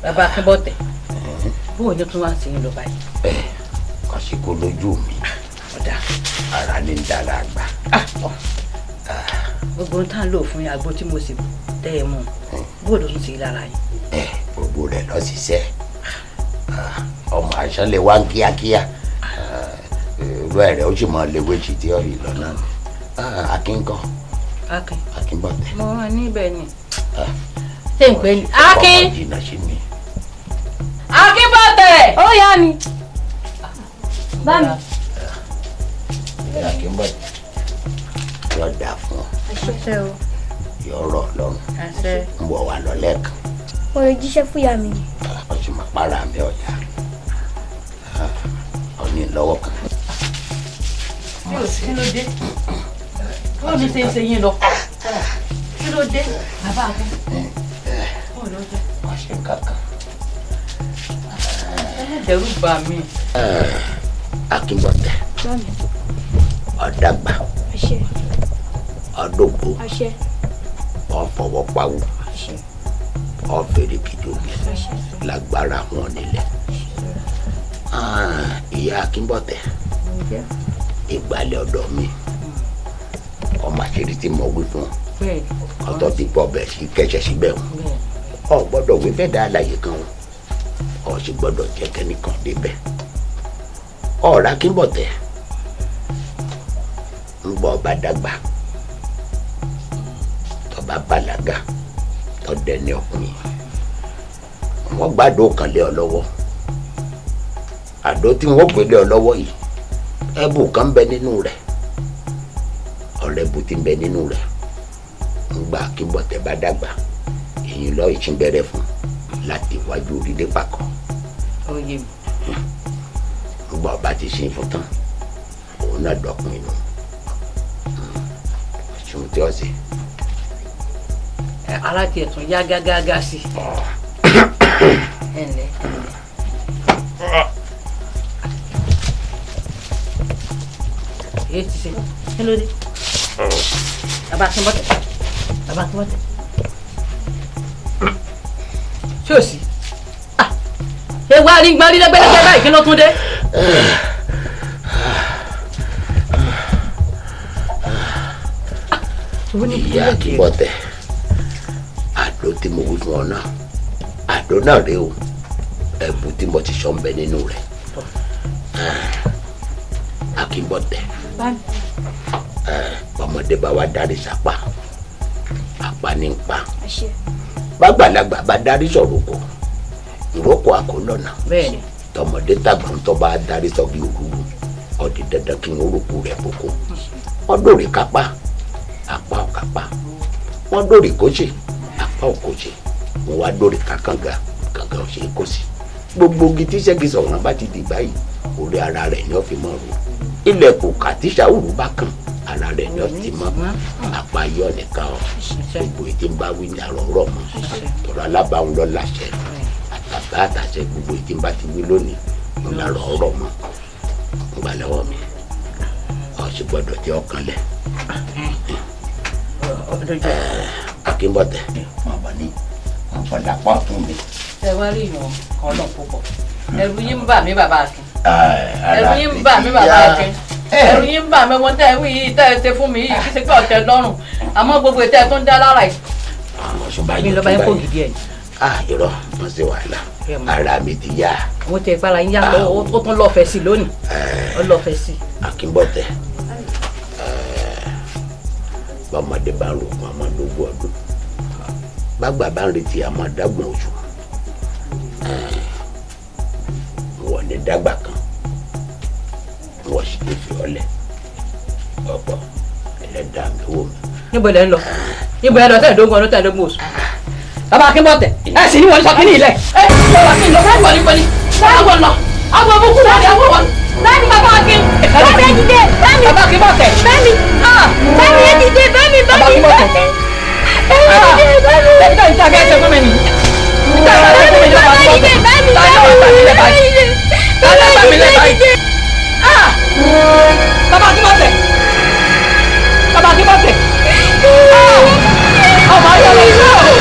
bàbá Akínbọ̀tẹ̀ bóun ni tún wá sí yín lọ báyìí. àsìkò lójú mi ọ̀dà ara ní dára àgbà. gbogbo tá à ń lò fún àgbo tí mo sì tẹ́ ẹ mú bóun ló tún sí lára yín. gbogbo rẹ̀ lọ ṣiṣẹ́ ọmọ àṣà lè wá kíákíá ìlú ẹ̀rẹ́ ó sì máa léwé jì tí ọ̀rì lọ́nà akínkàn Akínbọ̀tẹ̀. mo rán níbẹ̀ ni ṣé ń pè ní Akin. ọmọ jìnnà sí mi. Akínbọ̀tẹ̀. ó yá mi. bá mi. Akínbọ̀tẹ̀ yóò dáa fún ọ. àṣẹ o. yóò rọ̀ lọ́rùn. àṣẹ. ń bọ̀ wá lọ lẹ́ẹ̀kan. mo lè jíṣẹ́ fún ìyá mi ni. ó sì máa para mi ọ̀yà ọ ní lọ́wọ́ kan. kí ló dé báwo ni ṣe ń ṣe yín lọ kí ló dé bàbá Akin báwo ló dé. wọ́n ṣe kankan. dẹ́rù bà mí. Akínbọ̀tẹ̀ bá mi. ọ̀dàgbà àṣẹ. ọ̀dọ́gbò àṣẹ. ọ̀fọwọ́pawó àṣẹ. ọ̀fẹ́rẹ́ kìdómi lágbára wọn nílẹ̀. ìyá Akínbọ̀tẹ̀ ìgbàlẹ̀ ọ̀dọ̀ mi ọmọ àṣírí tí mo wí fún ọtọ ti pọ̀ bẹ́ẹ̀ sí kẹ́sẹ̀ síbẹ̀ wọn ọ gbọ́dọ̀ wí fẹ́ dá àlàyé kan wọn ọ sì gbọ́dọ̀ jẹ́ kẹ́nìkan débẹ̀ ọ̀rọ̀ Akínbọ̀tẹ̀ ń gbọ́ ọba dàgbà tọba bàlágà tọdẹni ọkùnrin wọn gbàdó kan lé ọ lọ́wọ́ àdó tí wọn gbé lé ọ lọ́wọ́ yìí ẹbù kan bẹ nínú rẹ̀ ọ̀rẹ́ bù ti bẹ nínú rẹ̀ ńgbà Akínbọ̀tẹ̀ bá dàgbà èyí lọ ìṣínbẹ̀rẹ̀ fún láti iwájú orílẹ̀ pàkọ́. oyè mi. ńgbà ọba ti sin fún tán òun náà dọkùn inú ṣùgbọ́n tí ó sì. ara tiẹ̀ tún yá gágágá sí i. ẹ ǹlẹ́. èyí ti ṣe kí ló dé. bàbá Akínbọ̀tẹ̀ bàbá Akínbọ̀tẹ̀ ṣé o sí ṣé wàá rí gbọ́n rí lẹ́gbẹ́lẹ́gbẹ́ báyìí kí ló tún dé. ìyá Akínbọ̀tẹ̀ àdó tí mo wí fún ọ náà àdó náà rèé o ẹ̀bù tí mo ti sọ ń bẹ nínú rẹ̀ Akínbọ̀tẹ̀ ọmọdé bá wa darí sápá apá ní ń pa bàgbàlagbà bá darí sọ̀rọ̀ kò ìrókò àkólọ́nà tọmọdé tàgbọn tó bá darí sọ bí òrùrù ọdí dandan kí n orúkú rẹ̀ boko wọ́n dòrè kápá apá ọ̀kápá wọ́n dòrè kóṣe apá òkóṣe wọ́n wá dòrè kákànga kànga ọ̀ṣẹ́ kóṣe gbogbo igi tí ṣẹ́gi sọ̀rọ̀ bá ti di báyìí orí ara rẹ̀ ni ó fi mọ́ ro ilẹ̀kùn kàtíṣà òru bá kàn ara rẹ̀ ni ó ti mọ́ àpáyọ nìkan ọ gbogbo ètí ń bá wí ní àrọ̀rọ̀ mọ́ tọ́lá alábàáhùn lọ láṣẹ àtàbá àtàṣẹ gbogbo ètí ń bá ti wí lónìí ń lárọ̀ ọ̀rọ̀ mọ́ ń gbà lọ́wọ́ mi ọ sì gbọ́dọ̀ jẹ́ ọkàn lẹ̀. Akínbọ̀tẹ̀ wọn bọ̀ ní wọn fọdà pọ̀ fún mi. ẹ wá rí ìwọ̀n kan náà púpọ̀ ẹ̀rù yín ń bà mí bàbá Akin ẹ̀rù yín ń bà mí bàbá Akin ẹ̀rù yín ń bà mí wọn tẹ́ ẹ wí yìí tẹ́ ẹ ṣe fún mi yìí kí ṣe pé ọ̀tẹ̀ lọ́rùn àmọ́ gbogbo ètò ẹ̀ tó ń dá lára yìí. mi lọ bá yín kó gidi ẹ̀. irọ́ wọ́n ṣe wàhálà ara mi ti yá. mo tẹ ìpara yín yá ó tún lọ́ọ̀fẹ́ sí lónìí ó lọ́ọ̀fẹ́ sí. Akínbọ̀tẹ̀ bọ́mọdé bá ń ro fún ọmọdógún ọdún bàgbà bá ń retí àmọ́dágbọ̀n oṣù wọ́n ní dàgbà kan wọ́n sì ti fi ọlẹ̀ ọ̀pọ̀ ẹlẹ́dàá mi wò mí. níbo lẹ ń lọ níbo ẹ lọ tẹ̀ẹ́dógún ọdún tẹ̀ẹ́dógún oṣù. bàbá Akínbọ̀tẹ̀ ẹ sì ní wọ́n sọ kí ní ilẹ̀ ẹ bàbá kí n lọ fún ìwọlé pẹ̀lú àwọn lọ àwọn ọmọ kúrò ní àwọn wọn. bẹ́ẹ̀ni bàbá Akin bẹ́ẹ̀ni ẹ dìde bẹ́ẹ̀ni bàbá Akínbọ̀tẹ̀ bẹ́ẹ̀ni bẹ́ẹ̀ni ẹ dìde bẹ́ẹ̀ni bàbá Akínbọ̀tẹ̀ nígbà tí a bẹ ẹsẹ fún mi nìyí nígbà tí a bẹ ẹsẹ fún mi nígbà tí a bẹ ẹsẹ fún mi nígbà tí a bẹ ẹsẹ fún mi nígbà tí bàbá Akínbọ̀tẹ̀ bàbá Akínbọ̀tẹ̀ ọmọ ayọ̀ lọ sí ọ̀rọ̀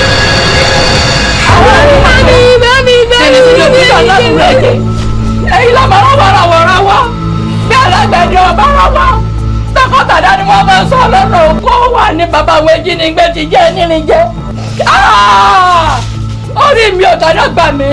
àwọn àmì. bàbá àwọn ejínigbé ti jẹ́ nírin jẹ́ orí mi ò tọ́jọ́ gbà mí.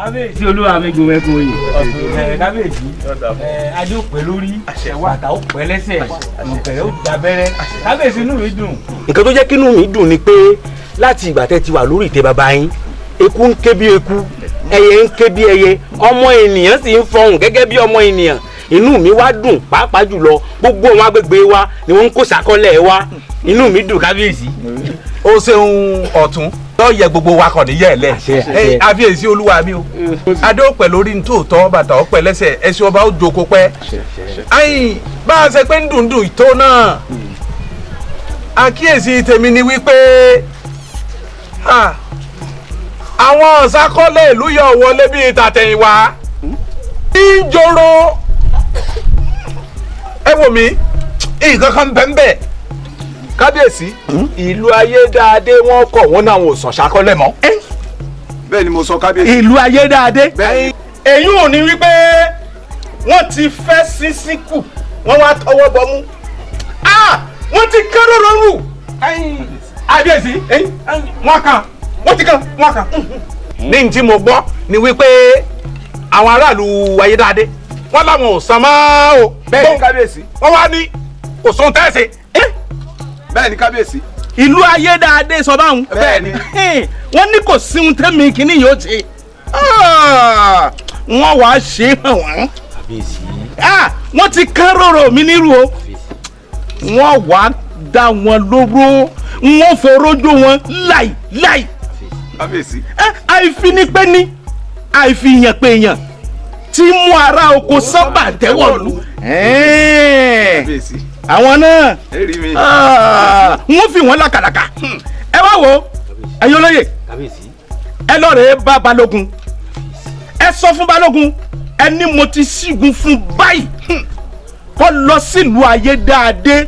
kábíyèsí olúwa mi gun mẹ́kun oyè kábíyèsí adé ó pẹ́ lórí bàtà ó pẹ́ lẹ́sẹ̀ ọ̀kẹ́rẹ́ ó dábẹ́rẹ́ kábíyèsí inú mi dùn. nǹkan tó jẹ́ kí inú mi dùn ni pé láti ìgbà tẹ́ ti wà lórí ìtẹ́ bàbá yín eku ń ké bí eku ẹyẹ ń ké bí ẹyẹ ọmọ ènìyàn sì ń fọhùn gẹ́gẹ́ bí ọmọ ènìyàn inú mi wá dùn pàápàá jùlọ gbogbo àwọn agbègbè wa ni wọ́n ń kó sàkọlẹ̀ wa inú mi dùn kábíyèsí. ó ṣeun ọ̀tún tó yẹ gbogbo wa kàn níyẹ lẹ àfiyèsí olúwa mi o adé ó pẹ́ lórí nítòótọ́ bàtà ó pẹ́ lẹ́sẹ̀ ẹṣin ọba ó jókòó pẹ́ ayin bá a ṣe pé ń dùndùn ìtó náà àkíyèsí tèmi ni wípé àwọn ṣàkọlẹ̀ ìlú yọ wọlé bíi tàtẹ̀yìnwá ń joro ẹ wò mí nǹkan kan bẹ́ẹ̀ bẹ́ẹ̀ kábíyèsí ìlú ayédáadé wọn kọ wọn náà wọn ò sàn ṣàkọlẹ̀ mọ́. bẹ́ẹ̀ ni mo sọ kábíyèsí. ìlú ayédáadé. èyí ò ní wípé wọ́n ti fẹ́ sísìn kù wọ́n wá tọwọ́ bọ mú. wọ́n ti kẹ́rọ̀ rọrùn. kábíyèsí wọ́n ti kàn wọ́n kàn. ní tí mo gbọ́ ni wípé àwọn aráàlú ayédáadé wọ́n láwọn ò san mọ́ o. bẹ́ẹ̀ ni kábíyèsí. wọ́n wá ní òsùn tẹ́sí. bẹ́ẹ̀ ni kábíyèsí. ìlú ayédáadé sọ báwọn. bẹ́ẹ̀ ni. wọ́n ní kò sí ohun tẹ́mi kìíní yóò ṣe. wọ́n wàá ṣe hàn wọ́n. wọ́n ti kán rorò mi nírú o. wọ́n wàá dá wọn lóró wọ́n forójó wọn láì. kábíyèsí. àìfinipẹ́ni àìfihànpéyàn tí mú ara oko sábà tẹ́wọ̀ lù. kábíyèsí. àwọn náà eri mi. wọ́n fi wọ́n lákàlàkà. ẹ wá wo ẹ̀yin olóyè ẹ lọ rèé bá balógun ẹ sọ fún balógun ẹ ní mo ti ṣígun fún báyìí kó lọ sílùú ayédáadé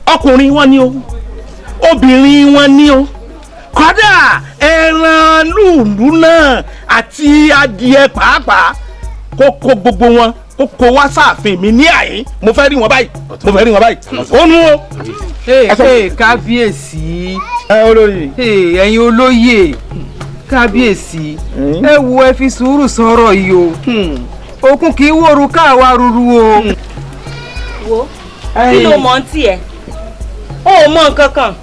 ọkùnrin wọn ni o obìnrin wọn ní o kódà ẹran lùlù náà àti adìẹ pàápàá kó gbogbo wọn kó kó wá sáàfin mi ní àyín mo fẹ́ rí wọn báyìí ó nu o. kábíyèsí ẹ̀yin olóyè kábíyèsí ẹ wo ẹ fi sùúrù sọ̀rọ̀ yìí o okun kì í wòru káwa ruru o. wo kí ló mọ̀ ń tiẹ̀ ó mọ̀ nǹkan kan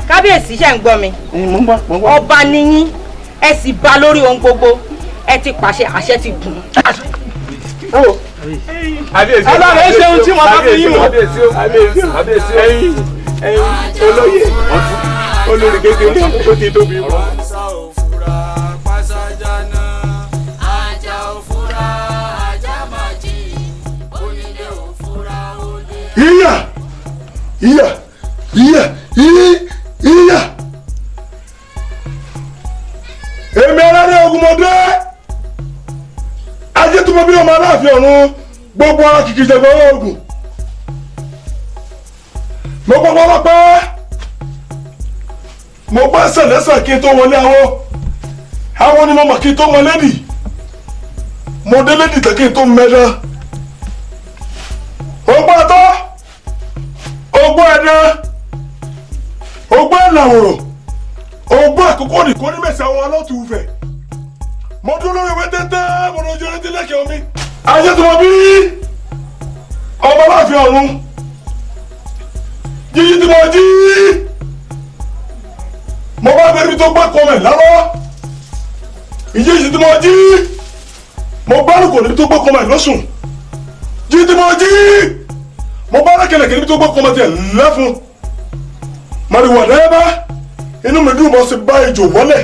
kábíyèsí ṣe ń gbọ́ mi ọba nìyín ẹ sì bá lórí ohun gbogbo ẹ ti pàṣẹ àṣẹ ti gùn. alára ẹ ṣeun tí wọn bá fi yín o. olóyè olórí kékeré ó ti tóbi. Iya èmi aládé Ògúnmọ́dé ajé tó mọ bí ọmọ Aláàfin ọ̀run gbogbo ara kìkì jẹ̀gbọ́n ogun mo gbọ́ pọ́pọ́ mo gbọ́ sẹ̀lẹ́sẹ̀ kí n tó wọlé àwọn ni mo mọ̀ kí n tó wọlé dì mo délé dìtẹ̀ kí n tó mẹ́dá ogbó ẹ̀tọ́ ogbó ẹ̀dá ogbó ẹ̀làwòrán ogbó àkókò nìkan ní mẹ́sàn-án àwọn alọ́tùúfẹ̀ mo dúró lórí ìwé tẹ́tẹ́ mo lójú ẹni tí lẹ́kẹ̀ẹ́ omi ayé tó mọ bí ọmọ Aláàfin ọ̀run jíjí tí mo jí mo bá bẹ̀rẹ̀ tó gbé kọmẹ̀ lálọ́ ìjíjí tí mo jí mo bá lùkọ̀ níbi tó gbé kọmẹ̀ lọ́sùn jíjí tí mo jí mo bá lẹ́kẹ̀lẹ̀kẹ̀ níbi tó gbé kọmẹ̀ tẹ̀ lẹ́fun mọ̀rìwọ̀ lẹ́ẹ̀bá inú mi dùn bọ́ sí bá ejò wọlé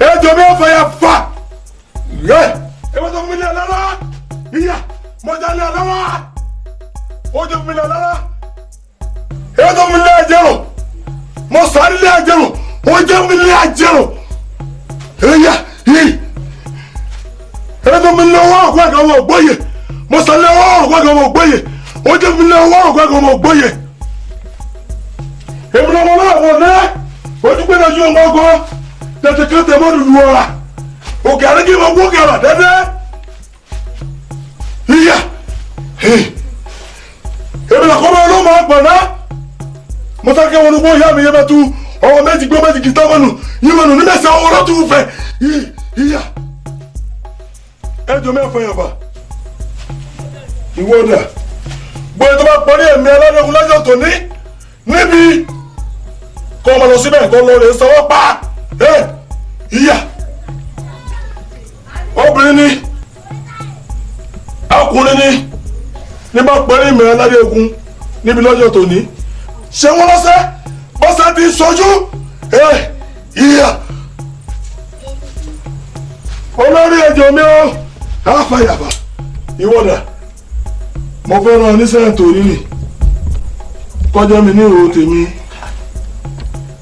ejò mi ò fẹ́ yà fà yẹ ewé tó fún mi ní alára ìyá mo já ní alára ó jẹ́ fún mi ní alára ewé tó fún mi ní àjẹrò mo sáré ní àjẹrò ó jẹ́ fún mi ní àjẹrò ìyá yìí ewé tó fún mi ní ọwọ́ ọ̀gbọ́n àgbà ọmọ ògbóyè mo sáré ní ọwọ́ ọ̀gbọ́n àgbà ọmọ ògbóyè ó jẹ́ fún mi ní ọwọ́ ọ̀gbọ́n àgbà ọmọ ògbóyè èmi lọ́mọ náà wọ̀ náà ojú pé lójú ọmọ ọgọ́ tètè kan tẹ̀ mọ́ lùlù ọ̀rà òkè àríkì mọ̀ wókè ọ̀rà dẹ́dẹ́ ìyá èmi lọ́kọ́ bá ọlọ́mọ àgbọ̀nà mo fẹ́ kí wọn gbọ́ ìyá mi yẹ bẹ́ẹ̀ tu ọwọ́ méjì gbọ́ méjì kìí tábọ̀nù yìí mọ̀nù ní mẹ́sàn-án ọwọ́ lọ́tún fẹ́ ìyá ẹjọ́ mẹ́fà yàbá ìwọ́dà gbọ́dọ̀ tó bá parí ẹ̀mí aládọ́gun lọ́jọ́ tòní níbi kọ́ ọmọ lọ síbẹ̀ kọ́ lọ rè sanwó pa ìyá obìnrin ni ọkùnrin ní bá pẹ́rí ìmọ̀ aládé ogun níbi lọ́jọ́ tòní ṣé wọ́n lọ́sẹ̀ bọ́sẹ̀ ti sojú ìyá olórí ẹjọ́ mi ó àfàyàfà ìwọ́dà mo fẹ́ràn oníṣẹ́ tòní nì kọjá mi ní ìhòòhò tèmi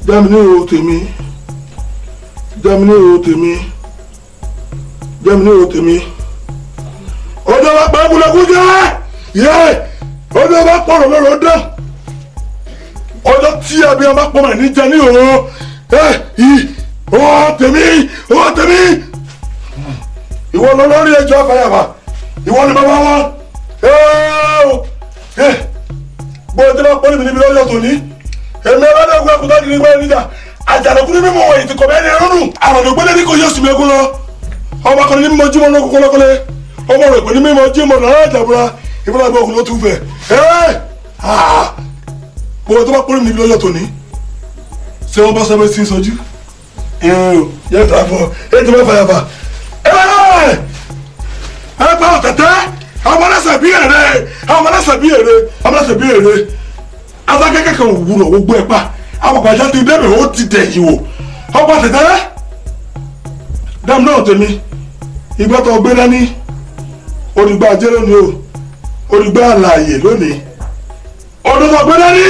jámi ní ìhòòhò tèmi jámi ní ìhòòhò tèmi jámi ní ìhòòhò tèmi ọjọ́ bá pa ẹ̀bùnẹ́kú jẹ́ yẹ ọjọ́ bá pọ̀rọ̀ lọ́rọ̀ dán ọjọ́ tí abiyamọ bá pọ̀ mọ̀ ní jẹ ní ìhòòhò ìhòòhò tèmi ìwọ lọ lórí ẹjọ́ àfàyàfà ìwọ ni bàbá wọn bóyá tí wọ́n pọ́n níbi níbi lọ́jọ́ tòní èmi ọlọ́dẹ ògùn ẹ̀kúta kiri gbẹ́ níjà àjàdùkú ní mímọ́ wọ̀nyí ti kọ̀ bẹ́ẹ̀ ní ẹrọ́nù àròdò gbẹ́lẹ́ ní kò yẹ sùn mẹ́kún lọ ọmọ akọni ní mímọ́ jímọ̀ náà kókó lọ́kọ́lẹ́ ọmọ rẹ̀ pé ní mímọ́ jímọ̀ náà àjàbúra ìfúnná gbọ́ ògùn ló tún fẹ́ bóyá tí wọ́n pọ́n níbi lọ́jọ́ tòní ṣé wọ́n bá sábẹ́ sí sọjú yẹ ta fọ ètò mẹ́fà yàfà ẹ pa ọ̀tẹ̀tẹ̀ ọmọlẹ́sẹ̀ bí èrè adákẹ́kẹ́ kan wúlò gbogbo ẹ̀ pa àpapàjá ti débẹ̀ ó ti tẹ̀ yìí wò ọgbà tẹ̀tẹ̀rẹ́ dáàmú náà tèmi ìgbà tó gbé dání olùgbà ajé lónìí o olùgbà àlàyé lónìí ọdún tó gbé dání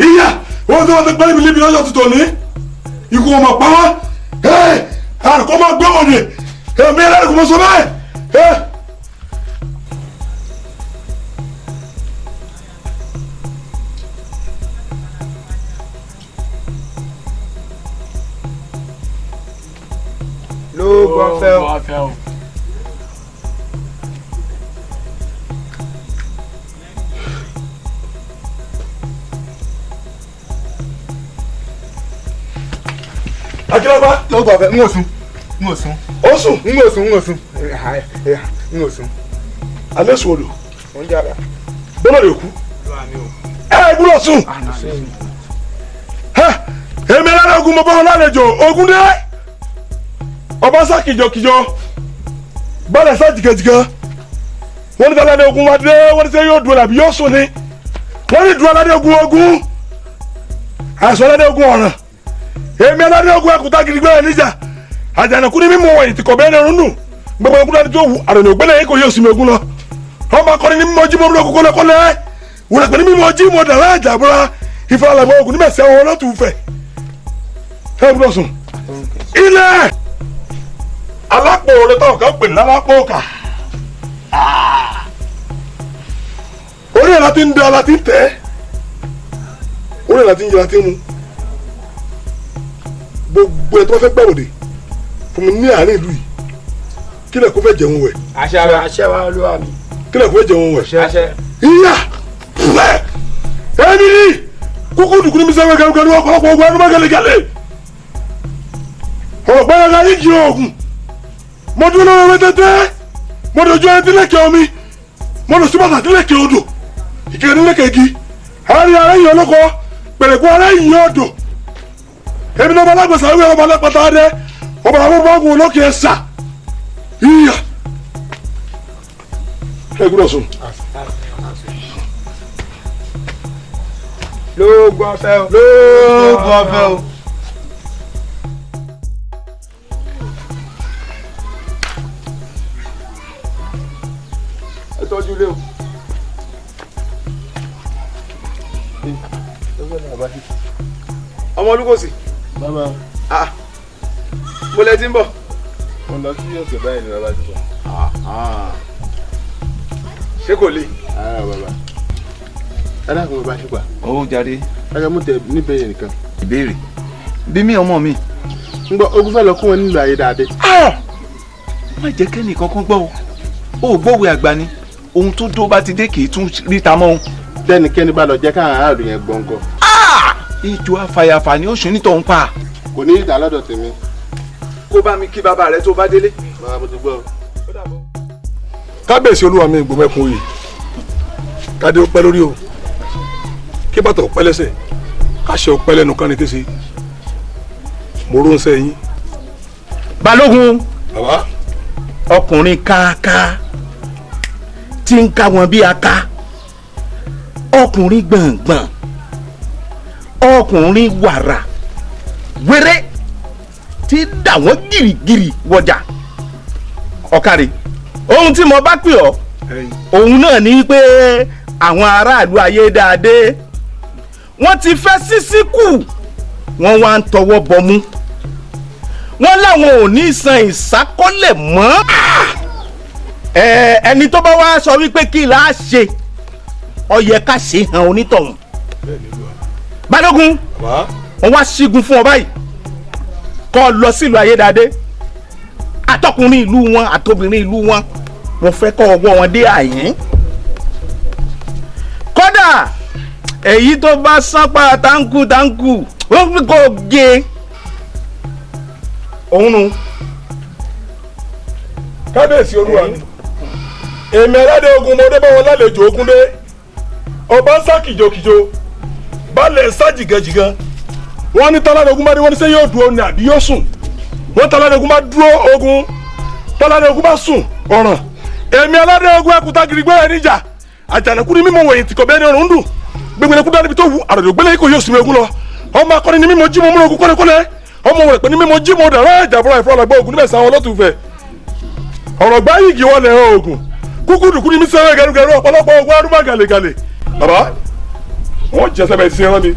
ìyá wọ́n tó wọ́n ti pẹ́ níbi lọ́jọ́ tuntun ní ikú ọmọ pa wá àrùkọ́ máa gbé wọn ni èmi ẹlẹ́rìí kò mọ sọ bẹ́ẹ̀. lóògùn ọ̀fẹ́ o. Akínọ́lá lóògùn ọ̀fẹ́ ń wò sùn ń wò sùn. ó sùn. ń wò sùn ń wò sùn ń wò sùn. alẹ́ sùn odò ó ń jára. bọ́lá rẹ̀ kú. ẹ gbúdọ̀ sùn. èmi lára ogun mo bá wọn lálejò ogun dé ọba sá kìjọkìjọ bọ́lá sá jìgàjìgà wọ́n ní táládé ogun wa dé wọ́n ní sẹ́ yóò dúró làbí yóò sùn ni wọ́n ní dúró aládé ogun àìsàn aládé ogun ọ̀ràn èmi aládé ogun ẹkùtà gidigbẹ́ ẹ̀ níjà àjànàkú ni mímú wọ̀nyí ti kọ̀ bẹ́ẹ̀ ní ọ̀run nù gbogbo ẹkùn láti tó wù àrùn ògbẹ́lẹ̀ yìí kò yóò sinmi ogun lọ ọmọ akọni ní mímọ jí mọ olóko kọlẹkọlẹ wùrà pé ní mímọ jí mọ dàrá àjàbúra ìfaralẹmọ ogun ní mẹsẹ wọn lọtù fẹ ẹ gbọ́dọ̀ sùn. ilẹ̀ alápò rẹ táwọn kan pè ní alápò kà orí ẹ̀ láti ń da láti ń tẹ̀ orí ẹ̀ láti ń jẹ láti ń mu gbogbo ẹ̀ tó fẹ́ gbàwòdì fún mi ní àárín ìlú yìí kílẹ̀ kó fẹ́ jẹun wẹ̀. àṣẹ wa olúwa mi. kílẹ̀ kó fẹ́ jẹun wẹ̀. àṣẹ. ìyá pẹ́ ẹni ní kókó dùkú ní mísẹ́wé gẹ́gẹ́ ní ọ̀pọ̀lọpọ̀ ogun ẹnu mẹ́gẹ́lẹ́gẹ́lẹ́ ọ̀rọ̀ gbẹ́rẹ́gẹ́ yìí kì í oògùn mo dúró lọ́wọ́ wẹ́tẹ́tẹ́ mo dojú ẹni tílẹ̀kẹ́ omi mo lọ sí bàtà tílẹ̀kẹ́ odò ìkẹ́ nílẹ̀kẹ́ igi àárín ara yìí ọlọ́kọ pẹ̀lẹ́kọ́ ara yìí ọ̀dọ̀ èmi náà bá lágbèsè àwọn ọba alápàtà dẹ ọba àwọn bọ́ọ̀gù olókè ẹ̀sà ìyá ẹ gbọ́dọ̀ sùn. lóògùn ọ̀fẹ́ o. lóògùn ọ̀fẹ́ o. ẹ tọ́jú ilé o. ọmọ olúkòsì. bàbá mo lẹ ti ń bọ̀. mo lọ sí ọ̀sẹ̀ báyìí ni bàbá ti bọ̀. ṣé kò le. bàbá ẹ dákun bàbá ṣùgbà. ó jáde. ẹ mú tẹ níbẹ̀ yẹn nìkan. ìbéèrè bí mi ọmọ mi. ń gbọ́ ogun fẹ́ lọ kún wọn nílùú ayé dáadé. má jẹ́ kẹ́ni kankan gbọ́ o ò gbọ́wé àgbà ni ohun tó dó bá ti dé kì í tún ríta mọ́ o. tẹ́nikẹ́ni bá lọ jẹ́ káwọn aráàlú yẹn gbọ́ngàn. ìjọ afàyàfà ni oṣù nítọ̀ ń pa. kò ní ìdá lọ́dọ̀ tèmi. kó bá mi kí bàbá rẹ tó bá délé. bàbá mo ti gbọ́. kábíyèsí olúwa mi ìgbòmẹ́kun yìí kádé ó pẹ́ lórí o kí bàtà ó pẹ́ lẹ́sẹ̀ káṣẹ ó pẹ́ lẹ́nu kan ní kése mo ró ń sẹ́ yín. balógun bàbá ọkùnrin káàká tí ń ká wọn bí aka ọkùnrin gbọ̀ngbọ̀n ọkùnrin wàrà wéré tí dà wọ́n gìrìgìrì wọjà ọ̀kàrẹ̀ ohun tí mo bá pè ọ́ òun náà ní pé àwọn aráàlú ayédáadé wọ́n ti fẹ́ sísí kù wọ́n wá ń tọwọ́ bọmú wọ́n láwọn ò ní san ìsákọ́lẹ̀ mọ́ ẹni tó bá wá sọ wípé kí là á ṣe ó yẹ ká ṣe hàn onítọ̀hún balógun wọ́n wá sígun fún ọ báyìí kó lọ sílùú ayédáadé àtọkùnrin ìlú wọn àtobìnrin ìlú wọn wọ́n fẹ́ kó ọwọ́ wọn dé àyín kódà èyí tó bá sápá táǹkù wọ́n fi kó gé òun nu. kábíyèsí olúwa mi èmi aládé ogun mo dé bá wọn lálejò ogun dé ọba ń sá kìjokìjo balẹ̀ sá jìgàjìgà wọ́n ní táládé ogun bá dé wọ́n ní sẹ́ yóò dúró ní àbí yóò sùn wọ́n táládé ogun bá dúró ogun táládé ogun bá sùn ọ̀ràn èmi aládé ogun ẹkùtà gírígbẹ́ ẹ̀ níjà àjànàkú ni mímọ wọ̀nyí tìkọ̀ bẹ́ẹ̀ ni ọ̀run ń dùn gbẹgbẹ kú dáníbi tó wù àròdò gbẹlẹ yìí kò yóò sinmi ogun lọ ọmọ akọni ni mímọ jí mọ múlò ogun kọ́lẹ́kọ́lẹ́ ọmọ wẹ̀rẹ̀ pé ni mímọ jí mọ dàrá ìjàbọ̀rọ̀ ìfọ̀rọ̀lọ́gbọ̀ ogun níbẹ̀ sáwọn ọlọ́tùfẹ́ ọ̀rọ̀ gbá yìí kì wọ́n lẹ̀ ogun kúkú dùkú ni mí sẹ́wẹ́ gẹrugẹru ọ̀pọ̀lọpọ̀ ogun arúgbó gàlẹ́gàlẹ́ bàbá wọ́n jẹ sẹ́bẹ̀ sí ẹran mi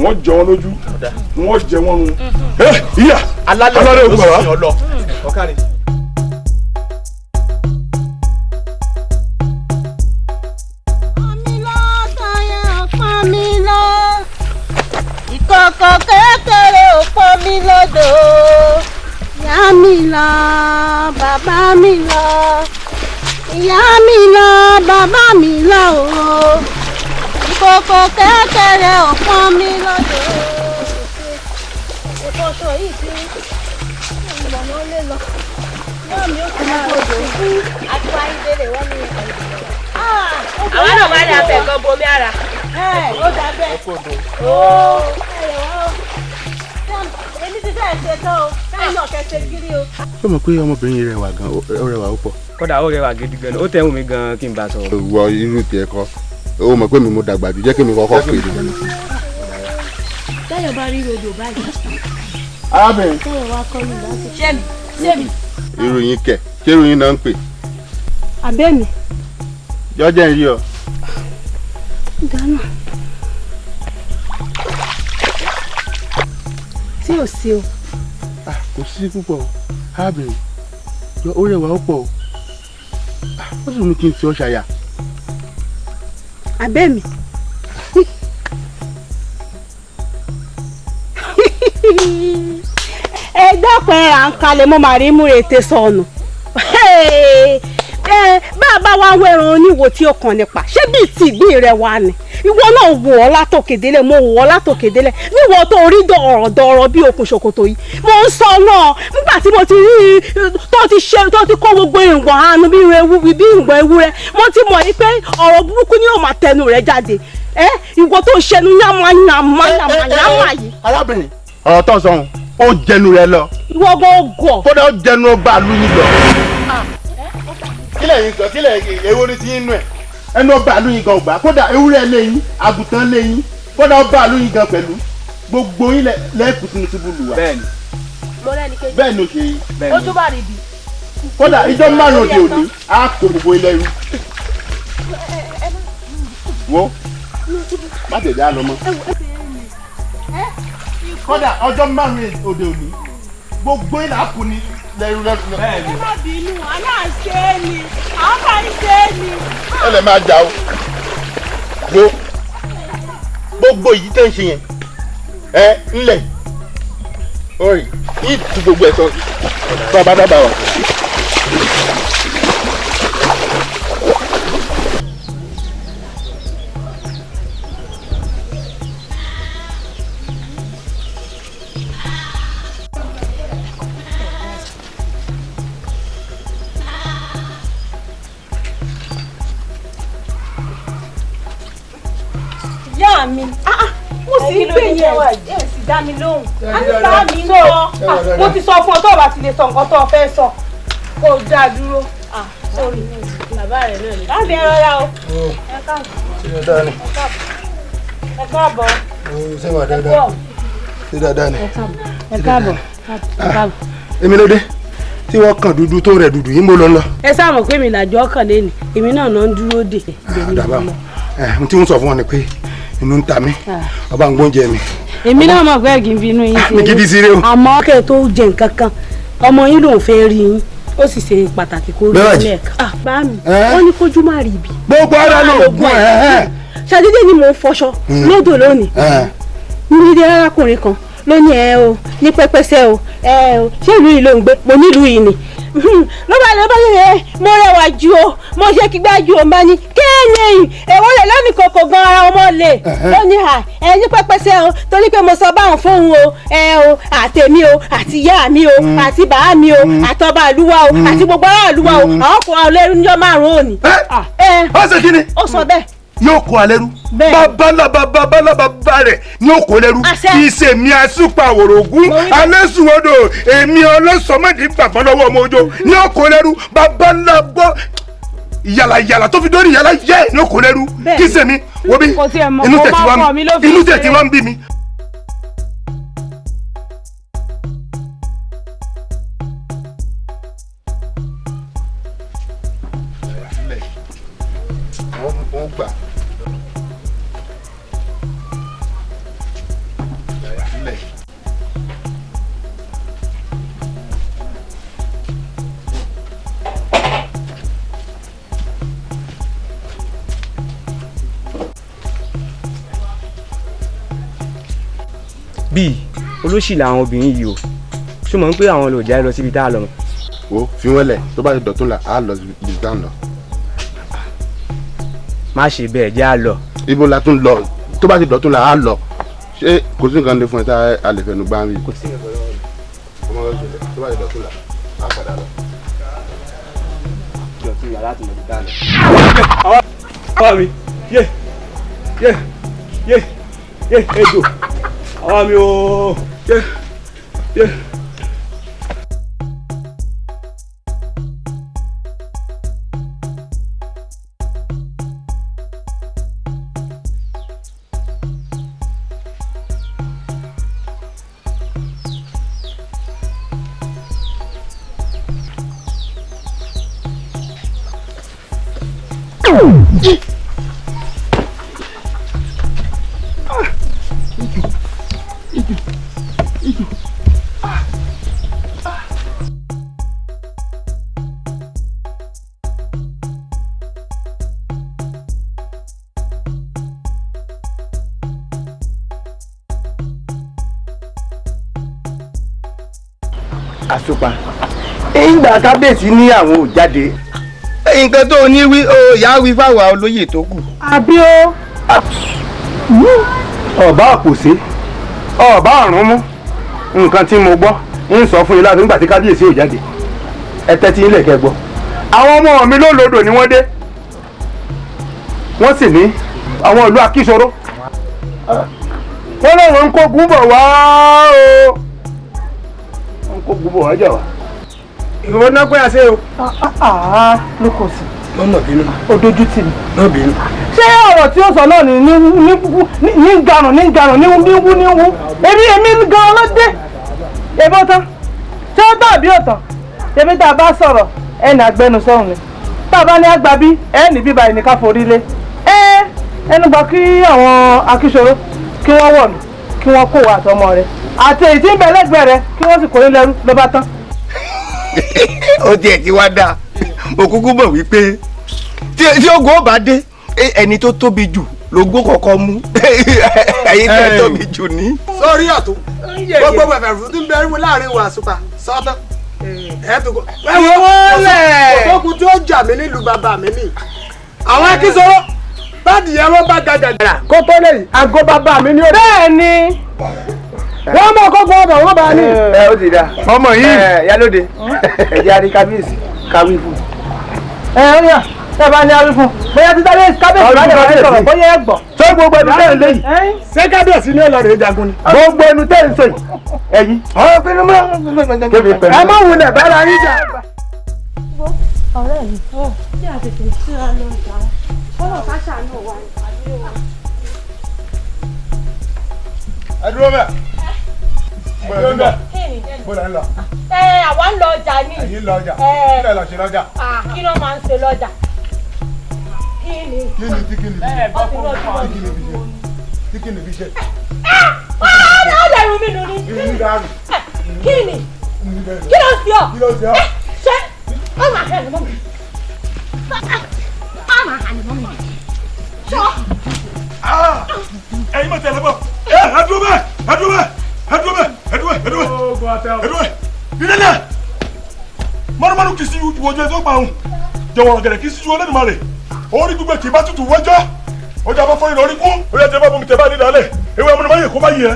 wọ́n jẹ wọn lójú wọ́n jẹ wọn nu ìyá alálẹ̀ ogun bàbá. ìkọ̀kọ̀ kékeré ò pọ́n mi lọ́dọ̀ ìyá mi lọ bàbá mi lọ ìyá mi lọ bàbá mi lọ o ìkọ̀kọ̀ kékeré ò pọ́n mi lọ́dọ̀ ìkọ̀kọ̀ yìí ti ìgbọ̀nà ó lé lọ yóò mi ó ti máa lọ sí àti wáyé délé wọ́n ní àwọn náà máa dà bẹ́ẹ̀ kan bomi ara. ó dà bẹ́ẹ̀ èmi ti fẹ́ẹ̀ ṣe tán o káyọ̀ náà kẹsẹ̀ kiri o. ṣé o mọ̀ pé ọmọbìnrin yìí rẹwà gan ó rẹwà ó pọ̀. kódà ó rẹwà gidi gan ó tẹ̀wọ̀n mi gan kí n bá sọ. wọ irú tiẹ̀ kọ́ o mọ̀ pé mi mo dàgbà jù jẹ́ kí mi kọ́kọ́ pè é. táyọ̀ bá rí rodò báyìí. arábìnrin. táyọ̀ wá kọ́ mi láti. ṣébi. ìròyìn kẹ̀ ṣé ìròyìn náà ń pè. àbẹ́mi. jọ́jẹ́ ń rí ọ. dáná. tí ò sí o. kò sí púpọ̀ arábìnrin ó rẹwà ó pọ̀ ó sì ní kí n fi ọ ṣàyà. àbẹ́mi. ẹ dákun ẹ à ń kalẹ̀ mo máa rí múre tẹ sọnù bá a bá wá wẹ̀ràn oníwo tí ó kàn nípa ṣé bíi ti ìgbín rẹ wá ni ìwọ náà wò ọ́ látòkèdélẹ̀ mo wò ọ́ látòkèdélẹ̀ níwọ tó rí dọ̀rọ̀dọ̀rọ̀ bí okùn ṣòkòtò yìí mo ń sọ náà nígbà tí mo ti rí tó ti kó gbogbo ìwọ̀n àánú bí ìwọ̀n ewúrẹ́ mo ti mọ̀ yí pé ọ̀rọ̀ burúkú ni yóò máa tẹnu rẹ̀ jáde ìwọ tó ṣẹnu yàmà yìí. arábìnrin ọ̀rọ̀ tó ń sọ ó jẹnu rẹ lọ. ìwọ gan gọ̀. kódà ó jẹnu ọba àlùyìn lọ. kílẹ̀ yín sọ kílẹ̀ èwo ni ti yín nù ẹ̀ ẹnu ọba àlùyìn gan ọgbà kódà ewúrẹ́ lẹ́yìn àgùntàn lẹ́yìn kódà ọba àlùyìn gan pẹ̀lú gbogbo yín lẹ́ẹ̀kú sínú túbú lù wá. bẹ́ẹ̀ni bẹ́ẹ̀ ni ó ṣe yí. ó tún bá rí bi. kódà ìjọ márùn òde òní á kó gbogbo ilẹ̀ rú. wo má tẹ̀lé àlọ́ mọ́. kódà ọjọ́ márùn òde òní gbogbo ilẹ̀ á kú ní lẹ́rú lẹ́rú. ẹ má bínú àná ṣe é ni àwọn kan ń ṣe é ni. ẹ lè máa jà o. wo gbogbo yìí tẹ́ ń ṣe yẹn ńlẹ̀ orí yìí tu gbogbo ẹ̀ sọ tó bá dábàá wa. mi mo sì ń pè yẹn ẹ sì dá mi lóhùn a ní bá mi sọ mo ti sọ fún ọ tó o bá ti lè sọ nǹkan tó o fẹ́ sọ kó o dá dúró sórí bàbá rẹ náà ni. láti ẹ rọra o ẹ káàbọ̀ ẹ káàbọ̀ ṣé wà dáadáa ṣé dáadáa ni ẹ káàbọ̀. èmi ló dé tí wọ́n kàn dúdú tó rẹ̀ dúdú yìí mo lọ lọ. ẹ sáà mọ̀ pé mi làjọ kàn lé ní èmi náà ń dúró dè. dàbà n tí ń sọ fún wọn ni pé inú ń ta mí ọba ń gbóúnjẹ mi. èmi náà mọ̀ pé kì í fi inú yín ṣe é. mi kì í fi ṣeré o. àmọ́ kẹ́ ẹ tó jẹ nǹkan kan ọmọ yín lòun fẹ́ rí yín ó sì ṣe pàtàkì kó rí ilé ẹ̀ka. bá mi wọ́n ní kójú má rí ibi. gbogbo ara lóògùn ẹ̀. ṣàdédé ni mò ń fọṣọ lódò lónìí níbi arákùnrin kan ló ní ní pẹpẹsẹ ṣé ìlú yìí ló ń gbé mo nílùú yìí ni ló bá yẹ mo rẹwà ju o mo ṣe kí gbájú o bá ní kéèyàn èwo rẹ lónìí kòkò gan ara ọmọ lè ó ní ní pẹpẹsẹ o torí pé mo sọ báwọn fóun o àtèmi o àti ìyá mi o àti bàá mi o àtọba àlúwa o àti gbogbo ará àlúwa o àwọn ọkùnrin ọlẹ́rú níjọ́ márùn-ún òní. ó ṣe kí ni. ó sọ bẹ́ẹ̀. yóò kó alẹ́rú babalaba rẹ̀ ní òkò lẹ́rú ìṣe mi àsùpà òrògùn alẹ́sùnwọ́dọ̀ èmi ọlọ́sọmọdé gbàgbọ́n lọ́wọ́ ọmọ òjò ní òkò lẹ́rú babalabọ́ yàlàyàlà tó fi dórí yàlà yẹ ní òkò lẹ́rú kí ṣe mi wo bí inú tẹ̀ tí wọ́n ń bí mi. wọ́n gbà. bíi olóṣì làwọn obìnrin yìí o ṣó mọ̀ ń pé àwọn lò já lọ síbi tá a lọ mọ́. wo fi wọn lẹ̀ tó bá ti dọ̀tún la á lọ síbi tá a lọ. má ṣe bẹ́ẹ̀ jẹ́ à lọ. ibo la tún lọ tó bá ti dọ̀tún la á lọ ṣé kò sí nǹkan lè fún ẹ tá a lè fẹnu gbá mi. kò sí nǹkan lọ́wọ́ mi. ọmọ rẹ ṣẹlẹ̀ tó bá ti dọ̀tún la á padà lọ. dọ̀tún la láti mọ̀ ní tá a lọ. àwa mi yé ejò àwa mi ooo yé. àsopà ìgbà kábíyèsí ní àwọn ò jáde nǹkan tó ní wí ó yá wí fáwọn olóyè tó kù. àbí ó. ọba àpòsí ọba àrùn mú nǹkan tí mo gbọ́ ń sọ fún yín láti nígbà tí kábíyèsí ò jáde ẹ tẹ́tí ilé kẹ́ gbọ́. àwọn ọmọ mi ló lodò ni wọ́n dé wọ́n sì ní àwọn ìlú akíṣoró wọ́n lọ́wọ́ ń kó gúnbọ̀ wá o ń kó gúnbọ̀ wá jà wá. ìwọ náà pé àṣẹ o. ló kò sí. lọ́nà bínú. ó dojú tì mí. náà bínú. ṣé ọ̀rọ̀ tí ó sọ náà ní garùn ní wú èmi gan ló dé ebó tán ṣé ó dàbí ọ̀tàn ebi tá a bá sọ̀rọ̀ ẹnì agbẹnusọ̀rọ̀ ni tá a bá ní àgbà bí ẹnì bíbá ẹnì ká forí lé ẹnu gba kí àwọn akíṣòro kí wọ́n wọ̀lú kí wọ́n kó wa àtọmọ rẹ àti èyí tí ń bẹ lẹ́gbẹ̀ẹ́ rẹ kí wọ́n sì kórè lẹ́rú ló bá tán. ó tiẹ̀ ti wá dáa òkúkú mọ̀ wípé tí ogun ó bá dé ẹni tó tóbi jù lógún kọ̀ọ̀kan mú ẹ̀yin tẹ́ tóbi jù ní. sórí ọ̀tún gbogbo ẹ̀fẹ̀ fún tí ń bẹ̀rù mi láàrin wa àsùpà sọ́tọ̀ ẹ̀ẹ́dùnkù. ẹ̀wọ̀n wọ́n lẹ̀ òkú tí ó jà mí nílùú bàbá mi nì. àwọn akínsọ́rọ́ báàdì yẹn wọ́n bá gàgàgà kó tó lè àgọ́ bàbá mi ní òde. bẹ́ẹ̀ ni wọ́n mọ̀ kó gbọ́dọ̀ wọ́n bá ní. ó ti da ọmọ yìí yálóde ẹ̀jẹ̀ àrí kábíyèsí káwí fún. ó yà ẹ bá ní arí fún bóyá tí kábíyèsí bá dẹ̀ wá ní sọ̀rọ̀ bóyá ẹ gbọ́. tó gbogbo ẹnu tẹ́ ń lé yìí ṣé kábíyèsí ní ọlọ́run jagun ni. gbogbo ẹnu tẹ́ ń sọ yìí ẹ̀yin. ẹ má wulẹ̀ bára yín jà. ọ̀rẹ́ mi tí a tètè síra lọ jà fọlọ́ ká ṣàánú wa. ẹ dúró bẹ́ẹ̀. bọ́lá ń lọ. àwa ń lọ ọjà ni. ẹ̀yin lọ ọjà kí lẹ lọ ṣe lọ́jà. kí ló máa ń ṣe lọ́jà. kí ni bí ṣe. ó dẹ̀rù mi nù ni. kí ni kí ló ṣe ọ́ ṣe ọmọ àhẹ́ ni mọ́ mi. ọmọ àhẹ́ ni mọ́ mi. sọ. ẹ̀yin mọ̀ tẹ̀lé bọ̀ ẹ dúró bẹ́ẹ̀ dídẹ́lẹ̀ mọ́nùmọ́nù kì í sí ìwọ́jọ́ ẹ̀ tó pa òun jọ̀wọ́ ọ̀gẹ̀dẹ̀ kì í sí ìwọ́ lẹ́nu rẹ̀ orí gbígbé kì í bá tutù wọ́jọ́ ọjà bá fọ́ ìrọ̀rí kú ó yẹ tẹ́ bá bomi tẹ́ bá ní ìdálẹ̀ ewé amúnimá yẹ kó bá yẹ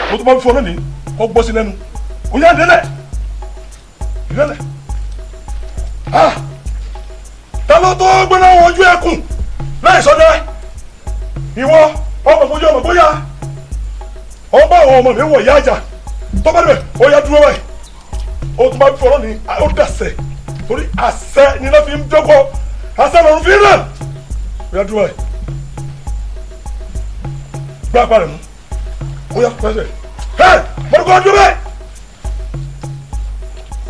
mo tún bá fi fọ́ lónìí kó gbọ́ sí lẹ́nu ó yá délẹ̀ dídẹ́lẹ̀ ta ló tó gbéná ojú ẹkùn láì sọdẹ ìwọ ọmọ fojú ọmọ bóyá ọba àwọn ọmọ mi wọ̀ ìyá àjà tó bá débẹ̀ ó yá dúró báyìí ó tún bá fi fọ́ lónìí ó dàsẹ̀ torí àṣẹ ni lọ́ fi ń dọ́kọ̀ àṣẹ lọ́run fi ń rẹ̀ ó yá dúró báyìí gbá apá rẹ̀ mú ó yá pẹ́sẹ̀ ẹ̀ mọ̀rùkọ́ dúró báyìí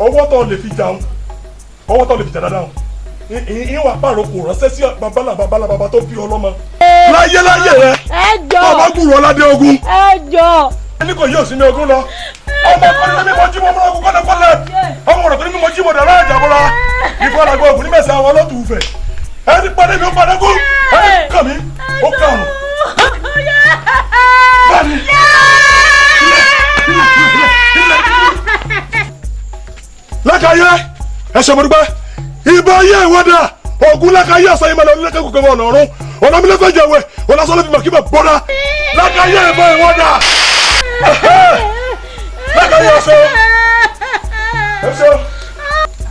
ọwọ́ tó lè fi jàun ọwọ́ tó lè fi jà dáadáa ìwà pààrọ̀ kò ránṣẹ́ sí babalaba tó bí ọlọ́mọ. láyé rẹ ọmọ gùrù ọládé ogun. ẹni kò yóò sí ní ogun lọ ọmọ kọ́ni mímọ jí mọ́ mọ́ra kọ́ni kọ́lẹ̀ ọmọ rẹ̀ kọ́ni mímọ jí mọ́ dàrá àjàbọ́ra ìfọ̀ràgbọ́ ògùn ní mẹ́sàn-án àwọn ọlọ́tún fẹ̀ ẹni padà mi ó padà kú ẹni kàn mí ó kàn ọ́n. báyìí. lákàyè ẹsẹ̀ mo dúpẹ́ ìbá yẹ ìwọ́dà ogun lákàyè àṣà ìmọ̀lẹ̀ onílẹ̀kẹ́ kò kẹ́wọ́ ọ̀nà ọ̀run ọ̀nà mi lẹ́fẹ̀ẹ́ jẹ̀wé ọ̀nà sọ́lẹ̀ fi màkì bẹ̀ bọ́dà lákàyè ìbá ìwọ́dà lákàyè ẹsẹ̀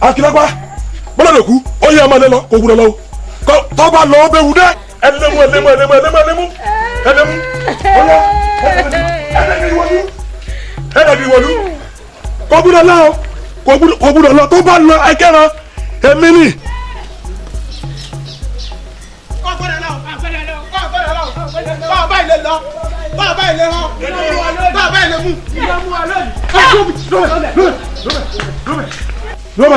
akínlápá bọ́lọ̀dẹ̀kú ó yẹ ẹ máa lé lọ kò wúlọ lọ tọ́ba lọ bẹ wù dẹ́ ẹlẹ́mú ọ̀yà ẹ̀ẹ́dẹ̀gìrì kò gbúdọ̀ lọ kò gbúdọ̀ lọ tó bá lọ ẹgẹ́ran èmi ni. bàbá ilé lọ bàbá ilé hàn bàbá ilé mú. ìwọ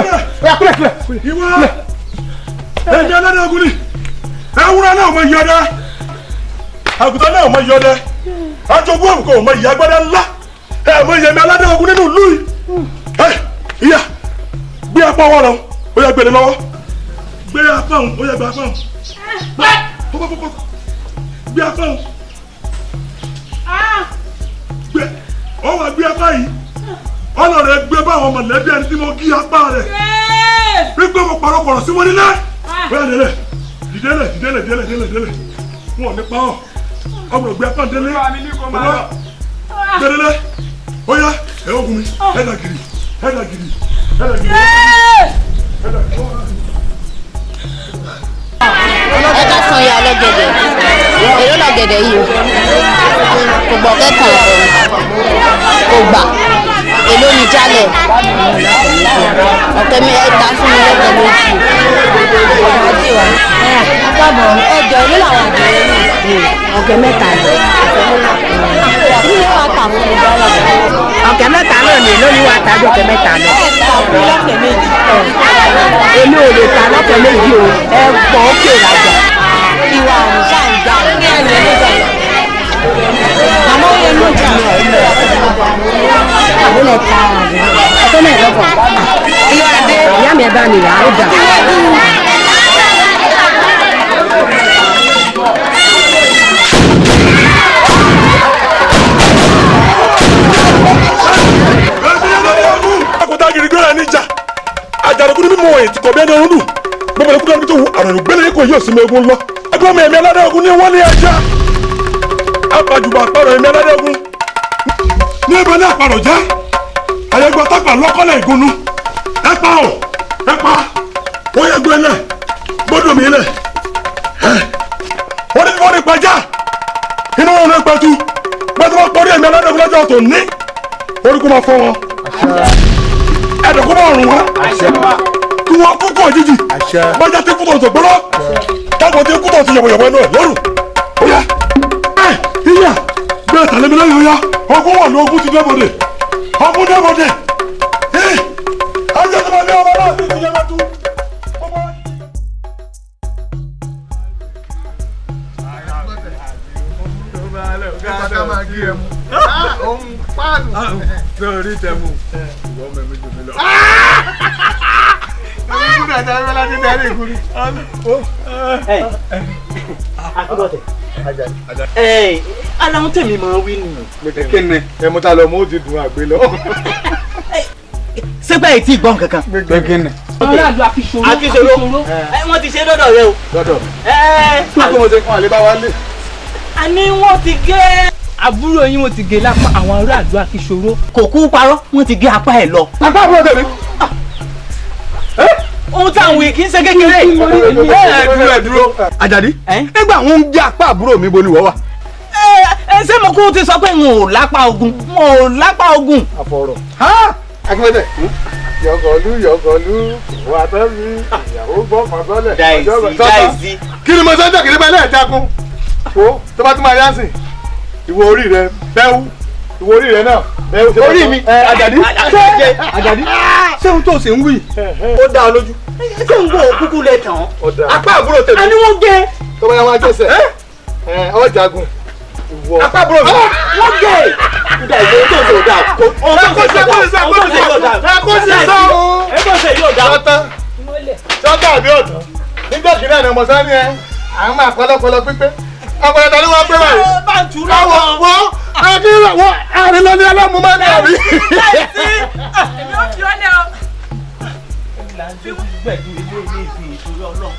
ẹ̀jẹ̀ aládé ogun ni ewúrẹ́ náà mọ iyọdẹ àgùntàn náà mọ iyọdẹ àjogún òkò mọ ìyàgbọ́dẹ ńlá ẹ̀ mọ ìyẹ̀mí aládé ogun nínú ìlú yìí. Ìyá gbé apá ọwọ́ rẹ̀ ó yẹ gbèrè lọ́wọ́ gbé apá òun ó yẹ gbé apá òun gbé apá òun gbé ọwọ́ gbé apá yìí ọ̀nà rẹ̀ gbé bá àwọn mọ̀lẹ́bí ẹni tí mo gí apá rẹ̀ gbígbé mo pàrọ̀pọ̀rọ̀ sí wọn nílẹ̀ bẹ́ẹ̀ nílẹ̀ dìdélẹ̀ wọn ò ní pa ọ́ ọmọ gbé apá délé gbẹdẹlẹ ó yá ẹ̀ ogun mi ẹ̀dà gírì. Ẹ ká san ya ọlọ́gẹ̀dẹ̀ èrè ọlọ́gẹ̀dẹ̀ yìí kò gbọ́ kẹ́kọ̀ọ́ kò gbà èló ni jálẹ̀ ọ̀kẹ́ mi ẹ̀ta fún mi lọ́kẹ́ méjì. Àpapọ̀ ẹ̀jọ̀ ìlú làwọn àgbẹ̀ yìí ọ̀kẹ́ mẹ́ta ni ilé wa tà fún mi dára. Ọ̀kẹ́ mẹ́ta náà ni lórí wa tàbí ọ̀kẹ́ mẹ́ta lọ. Lọ́kẹ́ méjì. Èmi ò lè ta lọ́kẹ́ méjì o ẹ pọ̀ ó kè lájà. Ìwà àrùsá ń gbà ní ẹ̀rọ nígbà yìí. Màmá ó yẹ lójú mi ọ̀ ilé àbúlẹ̀ ta ọ̀tọ́ náà lọ́kọ̀. Ìyá mi ẹ bá mi rà á dà. àjàdùkú ni mímú ètò kọ̀ọ̀bí ẹni ọ̀run dùn gbọ́dọ̀ kúndà níbi tó wù àrùn gbẹ́lẹ̀ kò yóò sí mi egun lọ ẹgbẹ́ mi ẹ̀mí aládé ogun ní wọ́n ní ẹja apàjùbọ̀ àpárọ̀ ẹ̀mí aládé ogun ní ẹgbẹ́ ní àpárọ̀ jẹ́ àyẹ̀gbọ́ tápà lọ́kọ́lẹ̀ ìgúnnú ẹ̀pà ọ̀ ẹ̀pà wọ́n yẹ gbé lẹ̀ gbọ́dọ̀ mi lẹ̀ wọ́n ní pàjá inú wọn ní pẹ̀tù pẹ̀tù wọn pọ̀rí ẹ̀mí aládé ogun lọ́jọ́ tó ní orí kó máa fọ́ wọn ẹ̀dọ̀ kó máa rùn wọn kí wọ́n kú kú òjijì bájá tí kú tó tó gbọ́dọ̀ táwọn tí kú tó ti yọ̀bọ̀yọ̀bọ̀ ẹnu ẹ̀ lọ́rùn ó yá ìyá bẹ́ẹ̀ tàlẹ́ mi lẹ́yìn ó yá ọkùn wà ní ogun ti dẹ́bọ̀dẹ̀ ọkùn dẹ́bọ̀dẹ̀ ajá tó máa ní ọmọ náà ti yẹ máa tú. ohun páànù. sórí tẹmu ìwọ mẹ́mí jù mí lọ. ìkúrò àti abẹ́lá ti darí ìkúrò. akúrọ̀tẹ̀ aláwọn tèmi máa wí nù. kí ni ẹmu ta lọ mọ ó ti dùn àgbé lọ. sẹ́gbẹ́ yìí tí gbọ́n kankan. kí ni. Ọlọ́dún Akíṣòro. Wọ́n ti ṣe dọ́dọ̀ rẹ o. dọ́dọ̀. kí ló ń ṣe fún àlébá wa lé. Àní wọ́n ti gé àbúrò yín wọ́n ti gé lápá àwọn aráàlú Akíṣòro. Kò kú parọ́ wọ́n ti gé apá ẹ̀ lọ. apá àbúrò tèmi. ohun táwọn wí kì í ṣe kékeré. ẹ dúró. Àjàdí nígbà wọn ń jẹ apá àbúrò mi bo ni wọ́n wà. ṣé mo kú ti sọ pé n ò lápá ogun n ò lápá ogun. àfọ̀rọ̀. akínwétẹ̀ yọgọlú wà tán mi ìyàwó gbọ́ kọ̀ọ̀tọ́lẹ̀. dáìsí. kí ni mo sọ jẹ́ kí ni bá ilé ẹ̀dákun. wo tó bá tún máa yá sí ìwọ orí rẹ bẹ́wù ìwọ orí rẹ náà bẹ́wù. orí mi Àjàdí ṣé ohun tó ṣe ń wí ó dá ọ lójú. ṣé n kò kúkú lè tàn. apá àbúrò tèmi. àní wọ́n gé. tó bá yá wọn jẹ́sẹ̀ ọ̀jagun ìwọ. apá àbúrò mi. wọ́n gé. ìdá ìwé tó ṣe ò dáa. ohun tó ṣe yóò dáa. èkó ṣe yóò dáa. sọ́tà àbí ọ̀tọ̀ nígbà kí náà ni ọmọ sáré ẹ àwọn máa pọlọpọlọ pípé ọpọlọ tàbí wọn pé báyìí. báńtù lọ́wọ́. wọ́n àdínlọ́wọ́ àrínlọ́ní alámúmọ́ ní àbí. èmi ò fi ọ́ lẹ́ o. là ń gbé gbẹ̀dú ilé ìfi ìṣòro ọlọ́run.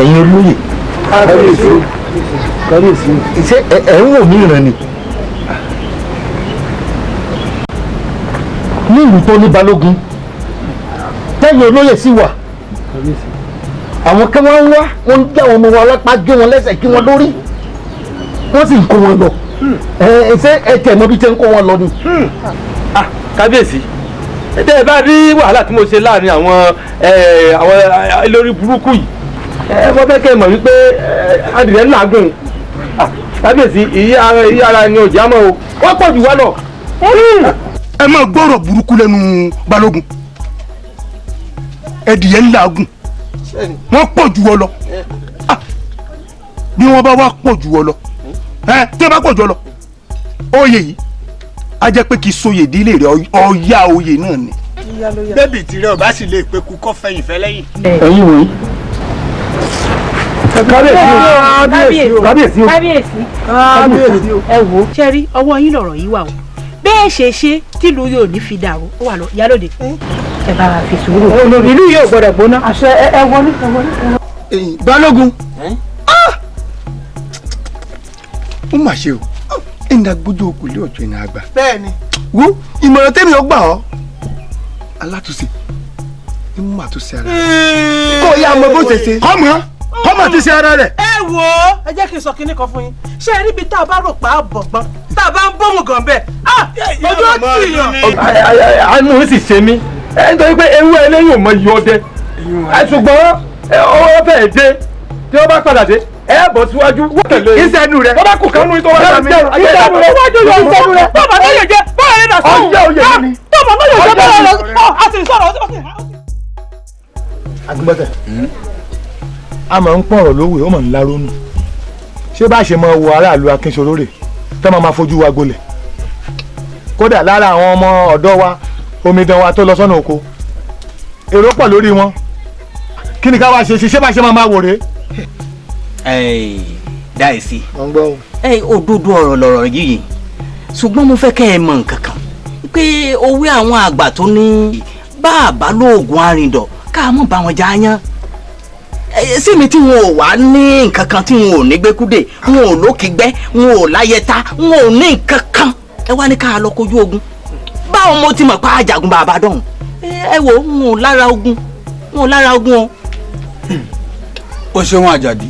ẹ̀yin olóyè kábíyèsí ṣé ẹ̀ ń wò mí ìran ni ní ìlú tó ní balógun tẹ́yìn olóyè sì wà àwọn kan wọ́n ń wá wọ́n ń já ọmọ wọn lápá gé wọn lẹ́sẹ̀ kí wọ́n lórí wọ́n sì ń kó wọn lọ ṣé ẹ tẹ̀ mọ́ bí tẹ́ ń kó wọn lọ ni. kábíyèsí tẹ́ ẹ bá rí wàhálà tí mo ṣe láàrin àwọn olórí burúkú yìí wọ́n fẹ́ kẹ́ ẹ mọ̀ wípé adìrẹ́ ńlá gùn kábíyèsí ìyá ara ni òjá mọ́ o wọ́n pọ̀ jù wá lọ. ẹ máa gbọ́rọ̀ burúkú lẹ́nu balógun ẹdìyẹ ńlá gùn wọ́n pọ̀ jù ọ lọ bí wọ́n bá wá pọ̀ jù ọ lọ tí wọ́n bá pọ̀ jù ọ lọ oyè yìí a jẹ́ pé kì í sóyè ìdílé rẹ̀ ọ̀ya oyè náà ni. bébì tirẹ̀ ọba sì lè pe kú kọ́ fẹ̀yìn fẹ́ lẹ́yìn. ẹ̀yin wòye. kábíyèsí ẹ wò ó ṣe rí ọwọ́ yín lọ̀rọ̀ yìí wà o bẹ́ẹ̀ ṣe tìlú yóò ní fi dàrú ó wà lọ ìyálòde ẹ bá wa fi sùúrù ìlú yóò gbọ́dọ̀ gbóná. àṣẹ ẹ wọlé. balógun ó mà ṣe o ẹnìdá gbójú okùn lé ọjọ́ ìnà àgbà. bẹ́ẹ̀ni. wo ìmọ̀ràn tẹ́mi ó gbà ọ́ alátúnṣe ní mú àtúnṣe ara rẹ̀ kó o yá ọmọ bó ṣe ṣe. kọ́mọ ti ṣe ara rẹ̀. ẹ wo ẹ jẹ́ kí n sọ kinní kan fún yín ṣé ẹ níbi tá a bá rò pa á bọ̀gbọ́n tá a bá ń bọ́mù gan bẹ́ẹ̀ ojú ó tì yàn. àánú sì ṣe mí nítorí pé ewu ẹlẹ́yìn ò mọ iye ọdẹ ṣùgbọ́n ọwọ́ fẹ́ẹ̀ dé tí wọ́n bá padà dé ẹ bọ̀ síwájú wọ́n tẹ̀lé ìṣẹ́nu rẹ̀ bọ́ bá kù kánú tó wá sàmì ìṣẹ́nu rẹ̀ síwájú yọ ìṣẹ́nu rẹ̀ bàbá náà yẹ jẹ báyọ̀ yẹn nà sọ́wọ́ ọjọ́ òye mi ni bàbá náà yẹ jẹ báyọ̀ lọ a sì ń sọ̀rọ̀ agbẹ́tẹ̀ a máa ń pọ̀rọ̀ lówó ó máa ń lárónú ṣé bá ṣe máa wo aráàlú akínṣolóre tó máa fojú wa gbolẹ̀ kódà lára àwọn ọmọ ọ̀dọ́ wa omidan wa tó lọ sọ́nà oko èrò pọ̀ lórí wọn kí ni ká wá ṣe ṣe bá ṣe máa wò rèé. Dáìsí òdodo ọ̀rọ̀ lọ̀rọ̀ yìí ṣùgbọ́n mo fẹ́ kẹ́ ẹ mọ̀ nǹkan kan pé òwe àwọn àgbà tó ní bàbá lóògùn àrìndọ̀ ká mọ̀ bá wọn jáyán sí mi tí wọn ò wá ní nǹkan kan tí wọn ò ní gbẹ́kúdè wọn ò lókìgbẹ́ wọn ò láyẹta wọn ò ní nǹkan kan ẹ wá ní ká lọ kojú ogun báwo mo ti mọ̀ pa àjàgùn bàbá dọ̀hún ẹ wò wọn ò lára ogun o. ó ṣeun Àjàdí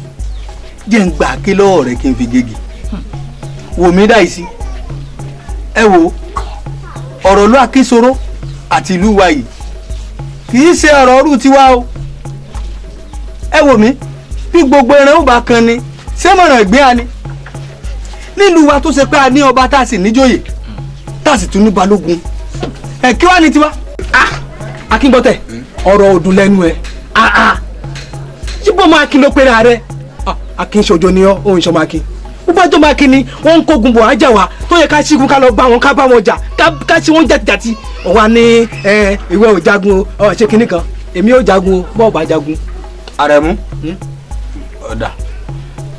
jẹ́ ń gbà ké lọ́wọ́ rẹ̀ kí n fi gègé wò mí Dáìsí ẹ wo ọ̀rọ̀ ló Akínsọ̀rọ̀ àti ìlú wa yìí kì í ṣe ọ̀rọ̀ ọ̀rú tiwa o ẹ wò mí bí gbogbo ẹran ó bá kan ni ṣé mọ̀ràn ìgbé a ni nílùú wa tó ṣe pé a ní ọba tá a sì níjòyè tá a sì tún ní balógun ẹ kí wàá ní tiwa. Akíngbọ́tẹ̀ ọ̀rọ̀ òdùn lẹ́nu ẹ̀ yíbo máa kí ló pera rẹ̀ Akínṣojo ni ọ́ òun ìṣọ́ máa kí bó bá jọ máa kí ni wọ́n ń kógun bọ̀ ájà wa tó yẹ ká ṣígun ká lọ bá wọn ká bá wọn jà ká ṣí wọn jàtijàti ọ̀wá ní ìwé ò jagun o ṣé kinní kan èmi ò jagun o bọ́ọ̀ bá jagun. Àrẹ̀mú ọ̀dà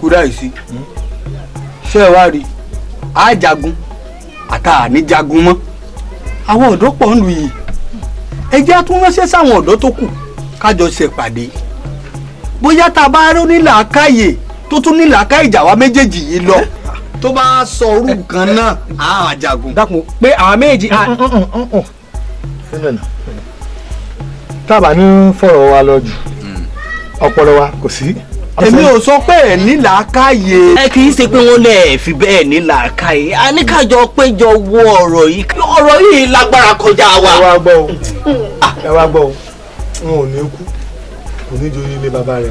Kúdáìsí ṣé ẹ wá rí àjagun àtàní jagun mọ́ àwọn ọ̀dọ́ pọ̀ ń lu yìí ẹ jẹ́ àtúnránṣẹ́ sáwọn ọ̀dọ́ tó kù kájọ ṣèpàdé bóyá tá a bá rí làákàyè tó tún ní làákàyè ìjà wa méjèèjì yìí lọ tó bá sọ orú kan náà àwọn àjàgùn. dákun pé àwọn méjì. tábà ní fọ̀rọ̀ wa lọ jù ọpọlọ wa kò sí. èmi ò sọ pé ẹ ní làákàyè. ẹ kì í ṣe pé wọn lè fi bẹ́ẹ̀ ní làákàyè a ní kájọ péjọ wo ọ̀rọ̀ yìí lágbára kọjá wa. ẹ wá gbọ́ o n ò ní kú kò ní joyè ilé bàbá rẹ.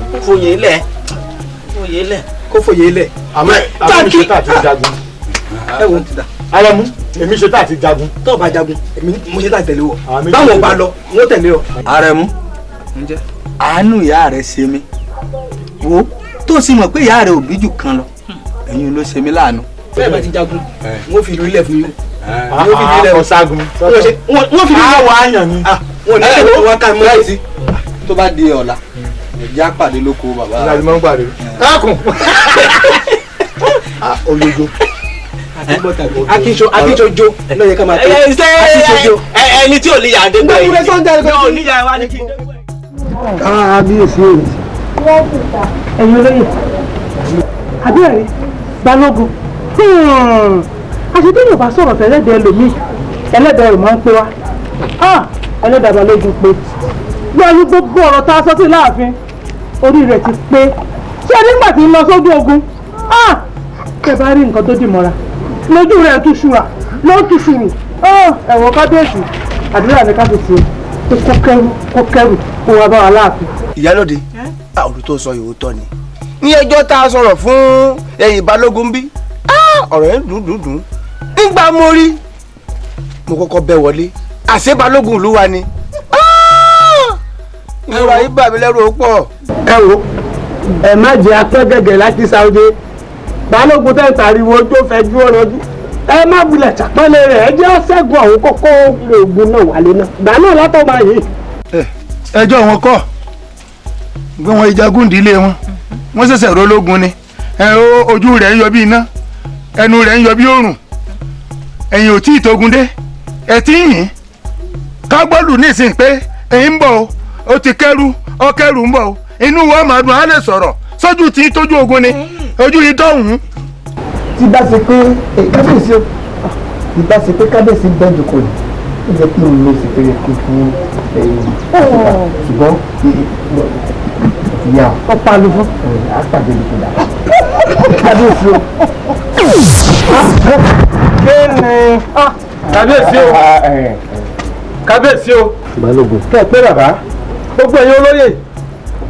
fòye lẹ kó fòye lẹ. àmọ́ èmi ṣe tá àti jagun. ẹ wo ti da. Àrẹ̀mú èmi ṣe tá àti jagun. tó o bá jagun èmi mo ṣe tá àti tẹ̀lé wọ. báwo bá lọ wọ́n tẹ̀lé ọ. Àrẹ̀mú àánú ìyá rẹ ṣe mí wo tó sì mọ̀ pé ìyá rẹ ò bí jù kan lọ ẹ̀yin ló ṣe mí láàánú. bẹ́ẹ̀ bá ti jagun wọ́n fi ìlú ilẹ̀ fún yín. wọ́n fi ìlú ilẹ̀ ọ̀ṣagun. wọ́n fi ìlú ilẹ̀ àwọn àyàn ni. wọ́n ní ẹ̀rọ tó wá ká mọ́ ẹ̀ sí tó bá di ọ̀la ẹ̀já pàdé lóko bàbá. ìlànà máa ń pàdé. káàkùn. ológo. akíṣojo ló yẹ ká máa tó akíṣojo ẹni tí ò ní yàrá dégbò yìí yóò ní yàrá wá ní kí. kábíyèsí o. ẹ̀yin olóyè àbíẹ̀rẹ̀ balógun àṣetí yorùbá sọ̀rọ̀ fẹ́lẹ́dẹ̀ ẹlòmíì ẹlẹ́dẹ̀ rẹ̀ máa ń pé wá ẹlẹ́dẹ̀ balógun pé lọ́ọ̀lù gbogbo ọ̀rọ̀ tá a sọ sí láàfin orí rẹ̀ ti pé ṣé nígbà tí ń lọ sójú ogun tẹ bá rí nǹkan tó dì mọ́ra lójú rẹ̀ tún ṣùrà ló tún ṣùrù ẹ̀wọ̀n kábíyèsí àdúrà ní kábíyèsí tó kó kẹrù kó wá bá wa láàfin. ìyálóde ọ̀rọ̀ tó sọ ìwòtọ́ ni ní ẹjọ́ tá a sọ̀rọ̀ fún ẹ̀yìn balógun bí ọ̀rọ̀ yẹn dùn nígbà mo rí mo kọ́kọ́ bẹ́ wọlé àṣẹ balógun ìlú wa ni ìrora yìí bà mí lẹ́rù ó pọ̀. ẹ wo ẹ má jẹ apẹ́ gẹ́gẹ́ láti sáwọ́dé balógun tẹ̀ ń tariwo tó fẹ́ ju ọ̀rọ̀dún ẹ má wulẹ̀ ṣàpọ́nlé rẹ̀ ẹ jẹ́ ṣẹ́gun àwọn kókó oògùn náà wálé náà gbà náà látọ̀ máa yìí. ẹjọ́ wọn kọ́ gbé wọn ìjagun ìdílé wọn ṣẹ̀ṣẹ̀ rólógun ni ojú rẹ̀ ń yọ bí iná ẹnu rẹ̀ ń yọ bí òrùn ẹ̀yìn ò tí ì tógun dé ẹ̀ tí ń yìn ká gbọ́dù nísìnyí pé ẹ̀yìn ń bọ̀ ó ti kẹ́rù ọkẹ́rù ń bọ̀ inú wọn máa dùn á lè sọ̀rọ̀ sójú tí tójú ogun ni ojú yìí dọ̀hún. tí bá ṣe pé kábíyèsí tí bá ṣe pé kábíyèsí bẹ́ẹ̀dù kò ní ó jẹ́ kí n lè ṣe péré kí fún ṣùgbọ́n ìyá ọ̀pá ló fún àpàdé ló kúdà kábíyèsí o. kábíyèsí o kábíyèsí o. balógun. kẹ́ ẹ pé bàbá gbogbo ẹ̀yin olóyè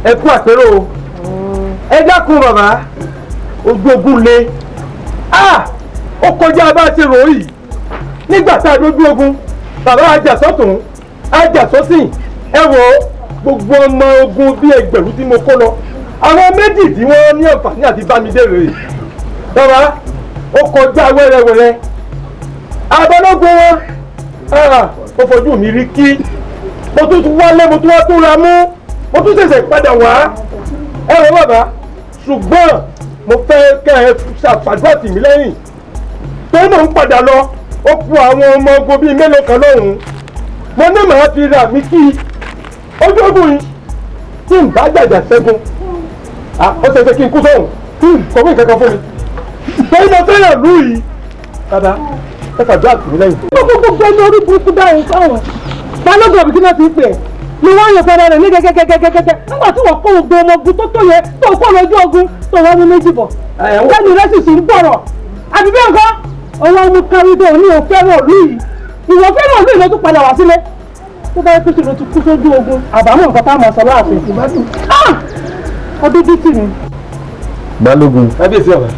ẹ kú àpérò o ẹ dákun bàbá ojú ogun le ó kọjá bá a ṣe rò yìí nígbà tá a dójú ogun bàbá ajá sọ́tún ajá sósìn ẹ wò gbogbo ọmọ ogun bíi ẹgbẹ̀rún tí mo kó lọ àwọn méjì tí wọ́n ní àǹfààní àti bámidèrè rè bàbá ó kọjá wẹ́rẹ́wẹ́rẹ́ abọ́lógún wọn ó fojú mi rí kí mo tún wálé mo tún wá tún ra mú mo tún ṣẹ̀ṣẹ̀ padà wá ẹ wọ bàbá ṣùgbọ́n mo fẹ́ kẹ́ ẹ ṣàfàdúrà tì mí lẹ́yìn tó mò ń padà lọ ó ku àwọn ọmọ ogun bíi mélòó kan lọ́hùn-ún mo ní màá fi ra mi kí ojú ogun yìí tí n bá gbàjà ṣẹ́gun ó ṣẹ̀ṣẹ̀ kí n kú sóhun kò wí kankan fún mi torí mo fẹ́ràn lù yìí bàbá ẹ ṣàdúrà tì mí lẹ́yìn. gbogbo ẹni orí burúkú dáhùn sáwọn balógun ọ̀bì tí wọ́n ti pè é ni wọ́n yàn fẹ́rẹ́ rẹ̀ ní gẹ́gẹ́gẹ́gẹ́gẹ́ nígbà tí wọ́n kó gbogbo ọmọ ogun tó yẹ tó kó lójú ogun tó wọ́n mú méjì bọ̀ lẹ́nu rẹ̀ sì ń bọ̀rọ̀ àbí bẹ́ẹ̀ kọ́ ọwọ́ mú kárídọ̀ ní òfẹ́ràn ìlú yìí ìwọ fẹ́ràn ìlú yìí ló tún padà wá sílé tó bá yẹ kó sì ló tún kú sójú ogun àbámọ̀ nǹkan tá a máa sọ láàfin ọdún bí tì mí. balógun kábíyèsí ọ̀rọ̀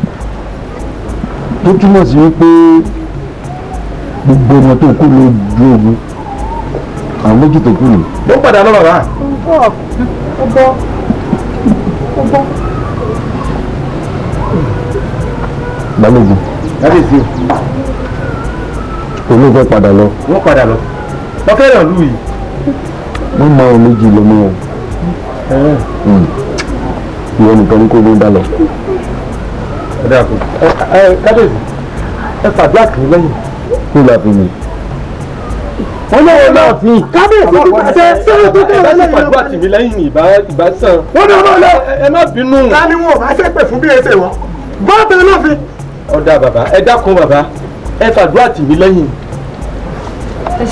tó túmọ̀ sí wípé gbogbo ọmọ tó kú lójú ogun àwọn méjì tó kù ni. ó padà lọ bàbá. ọgbọ́ balógun kábíyèsí olóò fẹ́ padà lọ. wọ́n padà lọ wọ́n fẹ́ràn lù yìí. wọ́n máa wọn méjì lọ́mọ wọn. ìwọ nìkan ní kó ló ń dá lọ. kábíyèsí ẹ fàdúrà kì í lẹ́yìn. kó la fi mi. wọ́n lọ́wọ́ náà fi kábíyèsí ti pàṣẹ sẹ́yìn tó tẹ̀lé lẹ́yìn fàdúrà tì mí lẹ́yìn ìbá sàn. wọ́n náà lọ ẹ má bínú. ta ni wọn ò bá ṣépè fún bí ẹsẹ̀ wọn bọ́ọ̀bù náà fi. ọ̀dà bàbá ẹ dákun bàbá ẹ fàdúrà tì mí lẹ́yìn.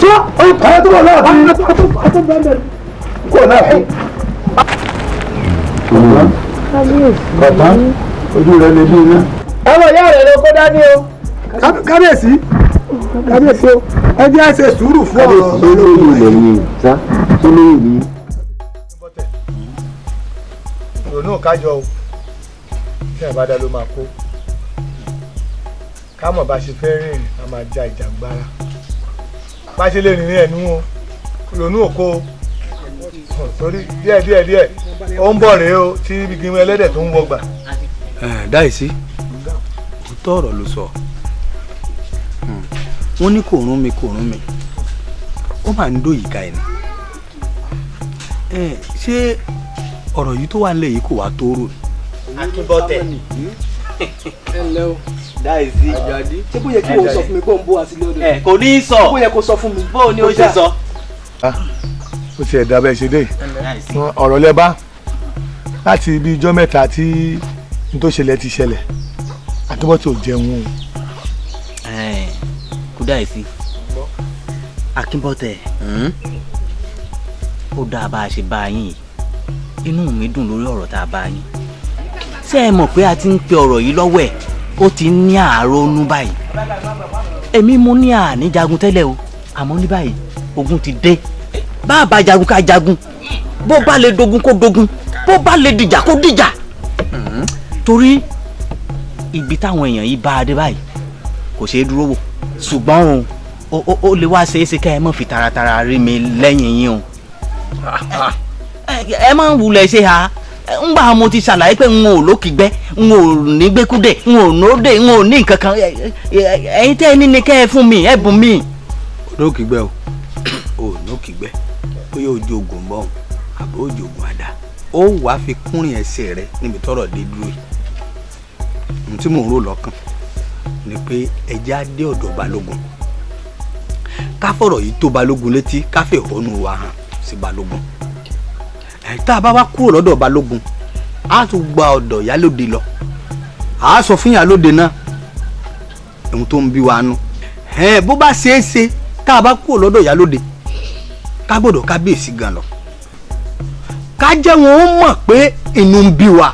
sọ ọ̀rẹ́ tó wà láàbí kò náà fi. bàbá ojú rẹ lè bí iná. ọmọ ìyá rẹ ló kó dání o. kábíyèsí kábíyèsí o ẹ jẹ́ àṣẹ sùúrù fún ọ̀rọ̀ kábíyèsí tó lóyún ilẹ̀ yìí sá tó lóyún yìí. ìrònú kájọ o tí ẹ̀ bá dá ló máa kó ká mọ̀ bá ṣe fẹ́ rìn a máa ja ìjàngbara bá ṣe lè rìn ní ẹ̀nu o ìrònú òkó o torí díẹ̀ ó ń bọ̀ rèé o tí ibi ẹlẹ́dẹ̀ tó ń wọgbà. dáìsí òótọ́ ọ̀rọ̀ ló sọ wọ́n ní kò rún mi ó máa ń dòyìká ẹni ṣé ọ̀rọ̀ yìí tó wà nílẹ̀ yìí kò wá tó rò ní. akínbọ́tẹ̀ ẹ ǹlẹ́ o dáìsí àjàdí. ṣé bó yẹ kí o sọ fún mi bó ń bó wa sí lóde. ẹ kò ní í sọ. bó yẹ kó sọ fún mi. bó ni ó ṣe sọ. ó ti ẹ̀dá bẹ́ẹ̀ ṣe dé ọ̀rọ̀ lẹ́bá láti ibi ijọ́ mẹ́ta tí n tó ṣẹlẹ̀ ti ṣẹlẹ̀ àtúbọ̀ tí ò jẹun o. kú dáìsí Akínbọ́tẹ̀ ó dáa bá a ṣe bá yín yìí inú mi dùn lórí ọ̀rọ̀ tá a bá yín ṣé ẹ mọ̀ pé a ti ń pe ọ̀rọ̀ yìí lọ́wọ́ ẹ̀ ó ti ní àárọ̀nú báyìí èmi mú ní àní jagun tẹ́lẹ̀ o àmọ́ ní báyìí ogun ti dé bá a bá jagun ká jagun bó bá lè dogun kó dogun bó bá lè dìjà kó dìjà torí ibi táwọn èèyàn yìí bá a dé báyìí kò ṣeé dúró wò ṣùgbọ́n ó lè wá ṣeéṣe ká ẹ mọ̀ fi taratara rí mi lẹ́yìn yín o ẹ máa ń wulẹ̀ ṣe ha ngbà mo ti ṣàlàyé pé n ò lókìgbẹ́ n ò ní gbẹ́kúdẹ̀ n ò nóde n ò ní nǹkan kan ẹ̀yin tẹ́ ẹ ní ni kẹ́ ẹ fún mi ẹ bùn mi. olókìgbẹ́ o olókìgbẹ́ bóyá ojú ogun bọ̀ ọ́n àbí ojú ogun àdá ó wàá fi kúnrin ẹsẹ̀ rẹ níbi tọ́rọ̀ dé dúró yìí ohun tí mò ń rò lọ́kàn ni pé ẹjẹ́ á dé ọ̀dọ̀ balógun ká fọ̀rọ̀ yìí tó balógun létí ká fẹ́ ìhónú wa hàn sí balógun tá a bá wá kúrò lọ́dọ̀ balógun á tún gba ọ̀dọ̀ yálòde lọ á sọ fún yálòde náà ohun tó ń bí wa nú bó bá ṣeé ṣe tá a bá kúrò lọ́dọ̀ yálòde ká gbọ́dọ̀ kábíyèsí gan lọ ká jẹ́ wọn ó mọ̀ pé inú ń bí wa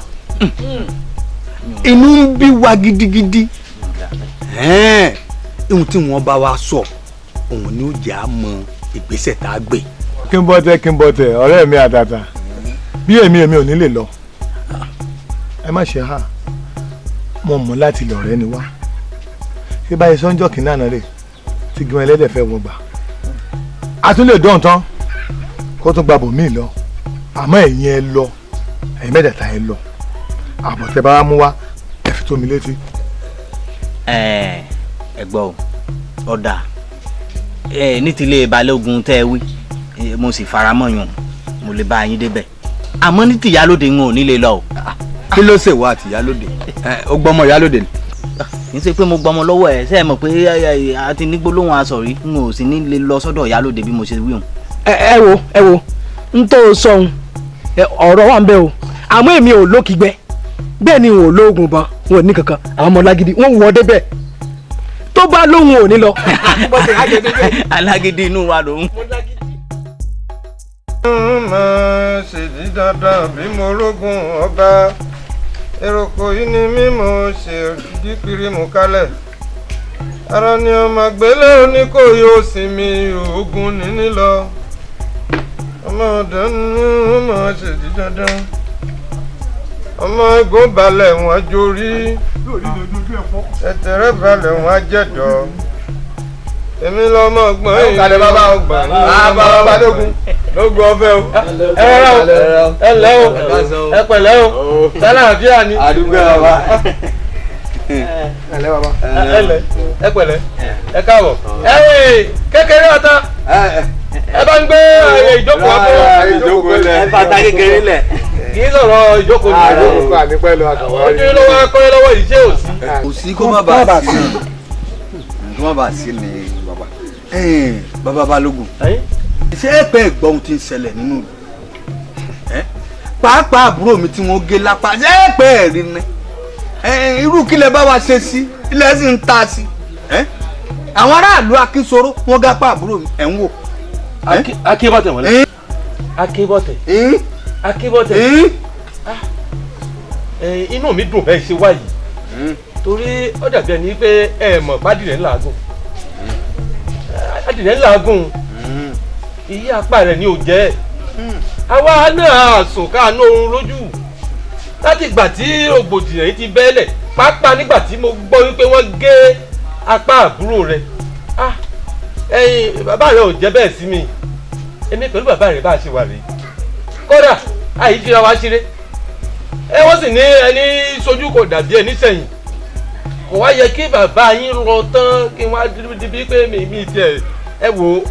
inú ń bí wa gidigidi ohun tí wọ́n bá wa sọ òun ni ó jẹ́ àmọ́ ìgbésẹ̀ tá a gbé. Kínbọ́tẹ̀ ọ̀rẹ́ mi àtàtà bí èmi ò ní lè lọ ẹ má ṣe hà mo mọ̀ láti lọ rẹ ni wá ṣé báyìí sọ́njọ́ kìnnà náà rè tí gbọ́n ẹlẹ́dẹ̀ fẹ́ wọ́n gbà a tún lè dán tán kó tún gba bòmíì lọ àmọ́ ẹ̀yin ẹ lọ ẹ̀yin mẹ́tẹ̀ẹ̀ta ẹ lọ àbọ̀tẹ́ bá wá mú wá ẹ fi tó mi létí. ẹ gbọ́ ọ̀dà ní tilé balógun tẹ́ ẹ wí mo sì fara mọ́ yàn mo lè bá yín débẹ̀ àmọ́ ní tìyálóde ń ò nílé lọ o. kí ló ṣèwọ àtìyálóde ó gbọ́mọ yálóde ni. kì í ṣe pé mo gbọ́mọ lọ́wọ́ ẹ̀ ṣe é mọ̀ pé a ti ní gbólóhùn aṣọ rí n ò sì ní lè lọ sọ́dọ̀ yálóde bí mo ṣe wí hùn. ẹ wo n tó sọhun ọ̀rọ̀ wà ń bẹ o àmọ́ èmi ò lókìgbẹ́ bẹ́ẹ̀ ni n ò lóògùn bọ́n n ò ní kankan àwọn ọmọ lágídí wọ́n wọ́ débẹ̀ tó bá lóhùn ò ní lọ. alágídí inú wa lòun. máa ṣèdí dandan bí mo rógun ọba èròkò yìí ni mímọ ṣe dípìrì mú kálẹ̀ ara ni ọmọ gbélé oníkòyí ó sinmi ogun níní lọ ọmọ ọ̀dọ́ ni wọ́n máa ṣèdí dandan ọmọ ẹ̀gbọ́n balẹ̀ wọn jórí ẹ̀tẹ̀rẹ̀ balẹ̀ wọn jẹ̀dọ̀ èmi lọmọ ọgbọ̀n yìí kàlẹ́ bàbá ọgbọ̀n bàbá balógun lógun ọ̀fẹ́ o ẹ rẹ o ẹ lẹ o ẹ pẹ̀lẹ́ o sálà àfíà ni. àdúgbò bàbá ẹ lẹ bàbá ẹ lẹ ẹ pẹ̀lẹ́ ẹ káàbọ̀ ẹ wè kékeré ọ̀tá ẹ bá ń gbé ìjókòó àpò ìjókòó lẹ ẹ fata kékeré lẹ kì í sọ̀rọ̀ ìjókòó ní àdókòó ànípẹ́ lọ àtàwọn ojú lọ́wọ́ akọ́rẹ́ lọ́wọ́ yìí ṣé ò sí. kò sí kó má bàa sí kó má bàa sí ni bàbá bàbá balógun ṣé ẹ pẹ́ gbọ́ ohun tí ń ṣẹlẹ̀ nínú ìlú pàápàá àbúrò mi tí wọ́n gé lápá ṣé ẹ pẹ́ ẹ̀ rí ni irú kílẹ̀ bá wa ṣe sí ilẹ̀ sì ń ta sí àwọn aráàlú akínsoro wọ́n gápá àbúrò mi ẹ̀ ń wò. akíbọ̀tẹ̀ wọlé akíbọ̀tẹ̀ inú mi dùn bẹ́ẹ̀ ṣe wá yìí torí ó dàbí ẹni pé ẹ mọ̀ bádìrẹ́ ńláàgùn adìrẹ́ ńláàgùn ìyá apá rẹ̀ ni ò jẹ́ àwa náà sùn káàánú oorun lójú láti ìgbà tí rògbòdìyàn yìí ti bẹ́ẹ̀lẹ̀ pàápàá nígbà tí mo gbọ́ wípé wọ́n gé apá àbúrò rẹ̀ ẹ̀yin bàbá rẹ̀ ò jẹ́ bẹ́ẹ̀ sí mi èmi pẹ̀lú bàbá rẹ̀ bá a ṣe wà rèé kódà àyíjíra wa ṣeré wọ́n sì ní ẹni sojú kò dàbí ẹni sẹ́yìn kò wá yẹ kí bàbá yín lọ tán kí wọ́n á dibi pé mi tiẹ̀ ẹ wò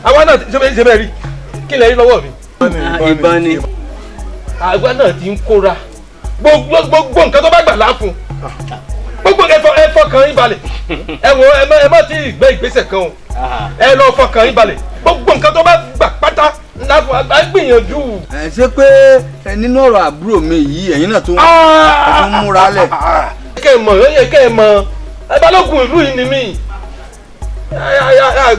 àwọn náà ṣe bẹ́ẹ̀ rí kí lè rí lọ́wọ́ mi. ìbọn ni. àgbà náà ti ń kóra gbogbo nǹkan tó bá gbà láàfún gbogbo ẹ fọkàn yín balẹ̀ ẹ wo ẹ má ti gbé ìgbésẹ̀ kan o ẹ lọ fọkàn yín balẹ̀ gbogbo nǹkan tó bá gbà pátá láfọ àgbà gbìyànjú. ẹ ṣe pé nínú ọ̀rọ̀ àbúrò mi yìí ẹ̀yin náà tó ń múra lẹ̀. kẹ́ ẹ mọ̀ ó yẹ kẹ́ ẹ mọ̀ ẹ Balógun ìlú yìí ni mí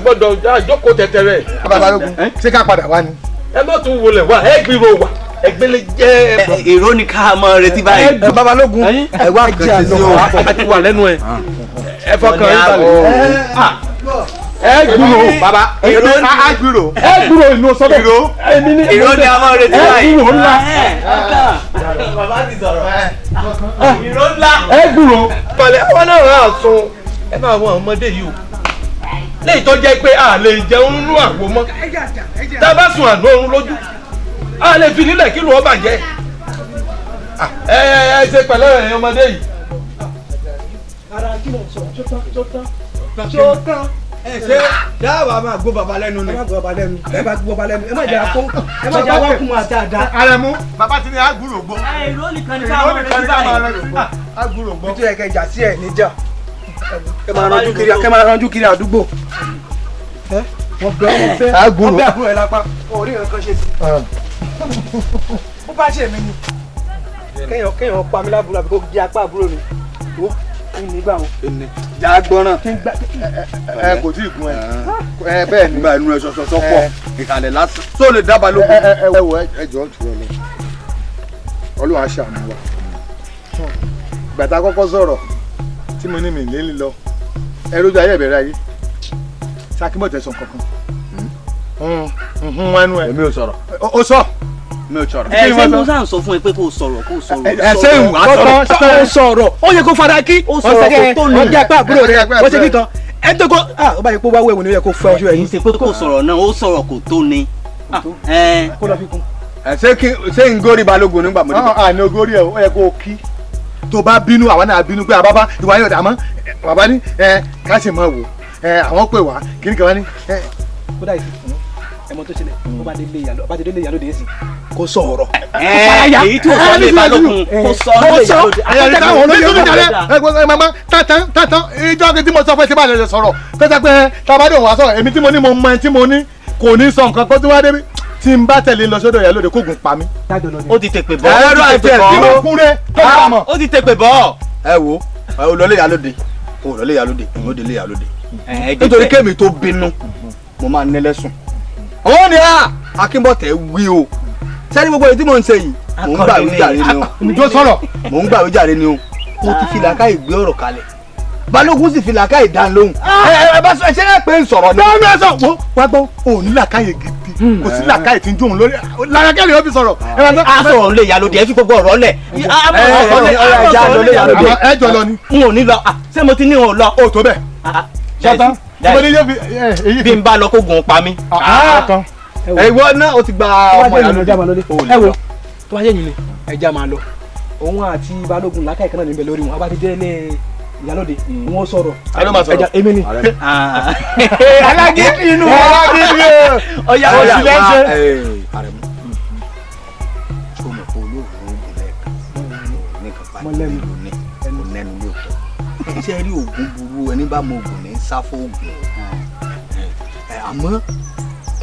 gbọ́dọ̀ àjókòó tẹ̀tẹ̀rẹ̀. Balógun ṣé ká padà wá ni. ẹ má tún wọlé wá ẹ gbìrò wá ẹgbẹ́lẹ̀ jẹ́. èrò ni ká máa retí báyìí. Balógun ẹ wá nǹkan ṣe sí o. a ti wà lẹ́nu ẹ ẹ fọkàn yín balẹ̀. ẹ gbúrò bàbá ẹ gbúrò inú sọ́dọ̀ èrò ni a máa retí báyìí. ẹ gbúrò ńlá bàbá ti sọ̀rọ̀ èrò ńlá. ẹ gbúrò balẹ̀ àwọn náà rà á sun ẹ máa wọ ọmọdé yìí o léyìí tó jẹ́ pé a lè jẹun nínú àgbo mọ́ tá a bá sùn àná oorun lójú a lè fi nílẹ̀ kí ló ọba jẹ́ ẹ ṣe pẹ̀lẹ́ ẹ̀yin ọmọdé yìí. ara kí ló sọ tó tán ẹ ṣe dáàbà máa gbó baba lẹ́nu ni. ẹ má gbó baba lẹ́nu ẹ má gbó baba lẹ́nu ẹ má jẹ́ àpò ẹ má jẹ́ àwákùn àti àdá. Àrẹ̀mú bàbá ti ní àgbúrò gbó. èrò nìkan ní ká máa rẹ àgbúrò gbó. nítorí ẹ̀kẹ́ ìjà sí ẹ̀ níjà kẹ́ máa ranjú kiri àdúgbò. wọ́n bẹ ọmọ fẹ́ ọbẹ̀ àbúrò ẹ̀ lápá orí nǹkan ṣe sí. ó bá ṣe mí ni kéèyàn pa mí lábúrò àbí kó gé apá àbúrò mi wo nígbà wo. já gbọ́ràn. ẹ kò tí ì gun ẹ bẹ́ẹ̀ ni. nígbà inú ẹ sọsọ pọ̀ ìkàlẹ̀ lásán tó lè dá Balógun. ẹ wo ẹ jọ tù ọ lọ Ọlọ́run á ṣàánú wa gbàtà kọ́kọ́ sọ̀rọ̀ tí mo ní mi lé lílọ ẹ lójú ayé ìbẹ̀rẹ̀ ayé sakimọ̀ tẹ̀sán kankan ẹnu ẹ. èmi ò sọ̀rọ̀. ó sọ. mi ò sọ̀rọ̀. ẹ ṣé mo sàn sọ fún ẹ pé kó sọ̀rọ̀ kó sọ̀rọ̀. ẹ ṣé ìwà sọ̀rọ̀. ó sọ̀rọ̀ ó yẹ kó fara kí. ó sọ̀rọ̀ kó tó lù. ọjà apá àbúrò rẹ ó ṣe kíkan ẹ tó kó ó bá yẹ kó wá wẹ̀wò ni ó yẹ kó fẹ́ ojú ẹ̀ kì í ṣe pé kó sọ̀rọ̀ náà ó sọ̀rọ̀ kó tó ni. kó lọ fi kún. ṣé n górí Balógun nígbà mo ní. àní ogórí ẹ ó yẹ kó kí tó bá bínú àwa náà bínú pé àbábá ìwà yóò dà mọ́ bàbá ní ká ṣe máa wò àwọn pè wá kíní kan wá ní. kódà ìsìn ẹmọ tó ṣẹlẹ̀ ó bá ti délé ìyálóde yẹn sì kó sọ̀rọ̀. èyí tí o sọ lé Balógun kó sọ lé ìyálóde. ayẹyẹ táwọn olóyè tó jalè mama tatan ìjọ kí tí mo sọ fún ẹ tí bá lè sọ̀rọ̀ kẹsàn pé tabadé òun wá sọ̀rọ̀ èmi tí mo ní mo mọ ẹ tí mo ní kò ní sọ nǹkan kó tí wá débi tí n bá tẹ̀lé lọ sódò ìyálóde kó gùn pa mí. ó ti tèpè bọ́. ó ti tèpè bọ́. ẹ wo olólè ìyálóde olólè ìyálóde ìmọ̀délé ìyálóde nítorí kémi tó bínú mo máa ní lẹ́sùn. àwọn ni Akínbọ̀tẹ̀ wí o sẹ́ni gbogbo èyí tí mò ń ṣe yìí mò ń gbà wíjàre ni o. ǹjọ́ sọ̀rọ̀. mò ń gbà wíjàre ni o. mo ti fi làákàyè gbé ọ̀rọ̀ kalẹ̀ Balógun sì fi làákàyè dán lóhùn. ẹ bá sọ ṣé ẹ pé ń sọ̀rọ̀ ni. báwo ni ẹ sọ wá gbọ́ òun ní làákàyè gidi kò sí làákàyè tí ń jó òun lórí làákàyè ló fi sọ̀rọ̀. a sọ̀rọ̀ lé ìyálóde ẹ fi gbogbo ọ̀rọ̀ lẹ̀. ẹ jọ lọ ni. n ò ní lọ ṣé mo ti ní o lọ. o tó bẹ̀. sọ́tàn bí n bá lọ kó gùn pa mí. ìwọ náà o ti gba ọmọ ìyálóde. ẹ wo tó bá yẹ yín ni ẹja máa lọ òun àti Balógun làákàyè kan náà níbẹ̀ lórí wọn a bá ti délé ìyálóde wọn sọ̀rọ̀ ẹja èmi ni. alágídí inú alágídí ọ̀yà ọ̀yà lẹ́sẹ̀. Àrẹ̀mú tó mọ̀ pé olóògùn oògùn lẹ́ẹ̀kan ní kan pàdé lẹ́nu ló tọ́ iṣẹ́ rí oògùn burú ẹni bá mọ oògùn ní sáfó oògùn àmọ́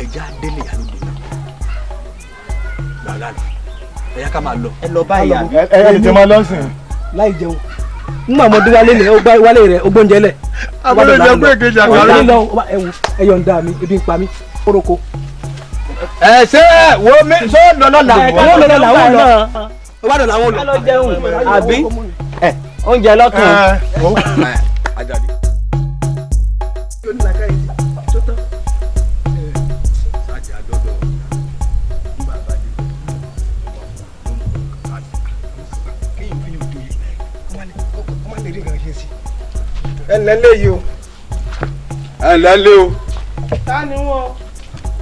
ẹja délé ìyálóde náà gbàgbà ẹ̀yà ká máa lọ. ẹ lọ bá ìyá mi. ẹ jẹ máa lọ sìn. láì jẹun nígbà mo dé wálé rẹ wálé rẹ ogbóúnjẹ lẹ. abúlé jẹ pé kejì àgbàlá. ẹ yọ̀ ń dá mi ebi ń pa mí kóroko. ẹ ṣe wo mi so lọlọla wọ́n lọ làwọn lọ wọ́n lọ làwọn lọ. ẹ lọ jẹun àbí oúnjẹ lọ́tún. Àjàdí. ẹ ǹlẹ́ léyìí o. ẹ ǹlẹ́ lé o. ta ni wọn.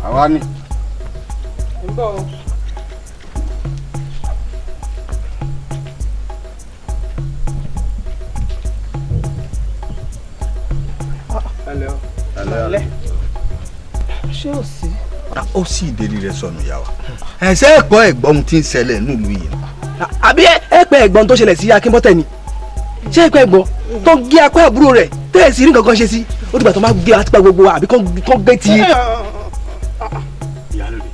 àwa ni. ń bọ̀ o. ẹlẹ́ ṣé ò sí. ó sì ìdérí rẹ sọnù yà wá. ẹsẹ ẹ̀gbọ́n ẹ̀gbọ́n ohun tí ń ṣẹlẹ̀ nílùú yìí. àbí ẹ pẹ ẹ̀gbọ́n tó ṣẹlẹ̀ sí Akínbọ̀tẹ̀ ni. ṣé ẹ pẹ́ gbọ́ tó gé apá àbúrò rẹ̀ tẹ́ ẹ̀ sì rí nǹkan kan ṣe sí ó dìgbà tó máa gbé àtìpá gbogbo wa àbí kán gbé ti. ìyálóde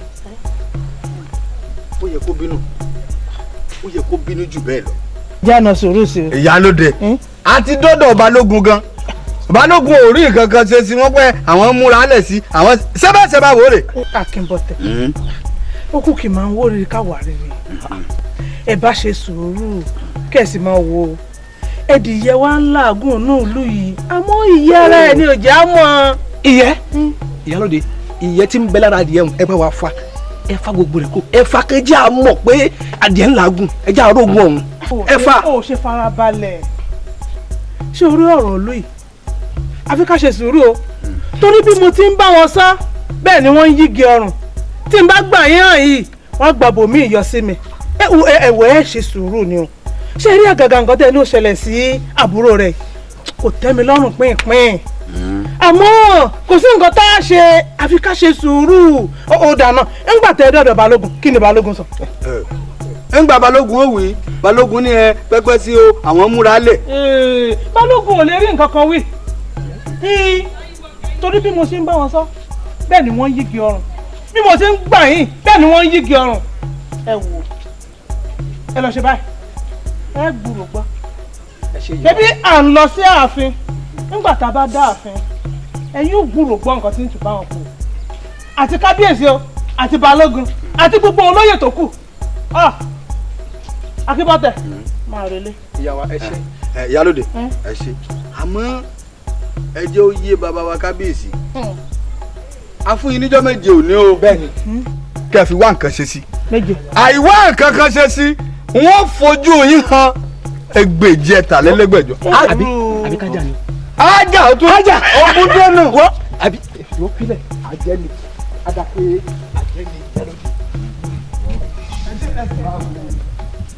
ó yẹ kó bínú jù bẹ́ẹ̀ lọ. jáná sòrò sí. ìyálóde àti dọ́dọ̀ balógun gan balógun ò rí nǹkan kan ṣe sí wọn pé àwọn múra lẹ̀ sí àwọn sẹ́bàṣẹ́bà wò rè. Akínbọ̀tẹ̀ ó kù kì máa ń wó rere káwà rere ẹ bá ṣe sùúrù kẹ̀sì máa wo ẹdìyẹ wa ń làágùn ní ìlú yìí àmọ́ ìyẹ́ ara ẹ̀ ni òjá mọ́. ìyálóde ìyẹ́ tí ń bẹ lára adìyẹ ẹ bá wa fa ẹ fa gbogbo rẹ̀ kó ẹ fa kẹjá mọ̀ pé adìyẹ ń làágùn ẹ já arógun ọ̀hún ẹ fa. ó ṣe farabalẹ̀ ṣé orí ọ̀rọ̀ lóyè àfi ká ṣe sùúrù o torí bí mo ti ń bá wọn sọ bẹ́ẹ̀ ni wọ́n ń yígi ọrùn tí n bá gbà yín hàn yìí wọ́n gbà bòmí ìyọ sí mi ẹ̀wọ̀ ẹ̀ ṣe sùúrù ni o ṣé rí àgàgà nǹkan tẹ́ ló ṣẹlẹ̀ sí àbúrò rẹ̀ kò tẹ́ mi lọ́rùn pínpín àmọ́ kò sí nǹkan tá a ṣe àfi ká ṣe sùúrù ó dáná ńgbà tẹ́ dọ̀dọ̀ balógun kí ni balógun sọ. ńgbà balógun ó wí balógun ní ẹ pẹ́pẹ́ sí o àwọn múra lẹ̀. balógun ò lè rí nǹkan kan wí torí bí mo ṣe ń bá wọn sọ bẹ́ẹ̀ ni wọ́n yígi ọrùn bí mo ṣe ń gbà yín bẹ́ẹ̀ ni wọ́n yígi ọrùn ẹ wò ẹ lọ ṣe báyìí ẹ gbúrò gbọ́ ṣebí à ń lọ sí ààfin nígbà tá a bá dá ààfin ẹ̀yin ò gbúrò gbọ́ nǹkan tí ń tù bá wọn kù àti kábíyèsí o àti balógun àti gbogbo olóyè tó kù Akínbọ̀tẹ̀ máa relé. ìyàwó ẹ ṣe ìyálóde ẹ ṣe àmọ́ ẹ jẹ́ ó yé bàbá wa kábíyèsí afúnyín níjọ́ méje òní o. bẹ́ẹ̀ni kẹ́ fi wá nǹkan ṣe sí. méje. àìwá nǹkan kan ṣe sí wọ́n fojú yín hàn ẹgbẹ̀jì ẹ̀tàlélẹ́gbẹ̀jọ. àbí kájà ni. ájà ó tún ájà ọ̀gbun dẹ́nu. wọ́n àbí ìwọ pílẹ̀ àjẹ́ ni adàpé àjẹ́ ni ìjẹ́lódì.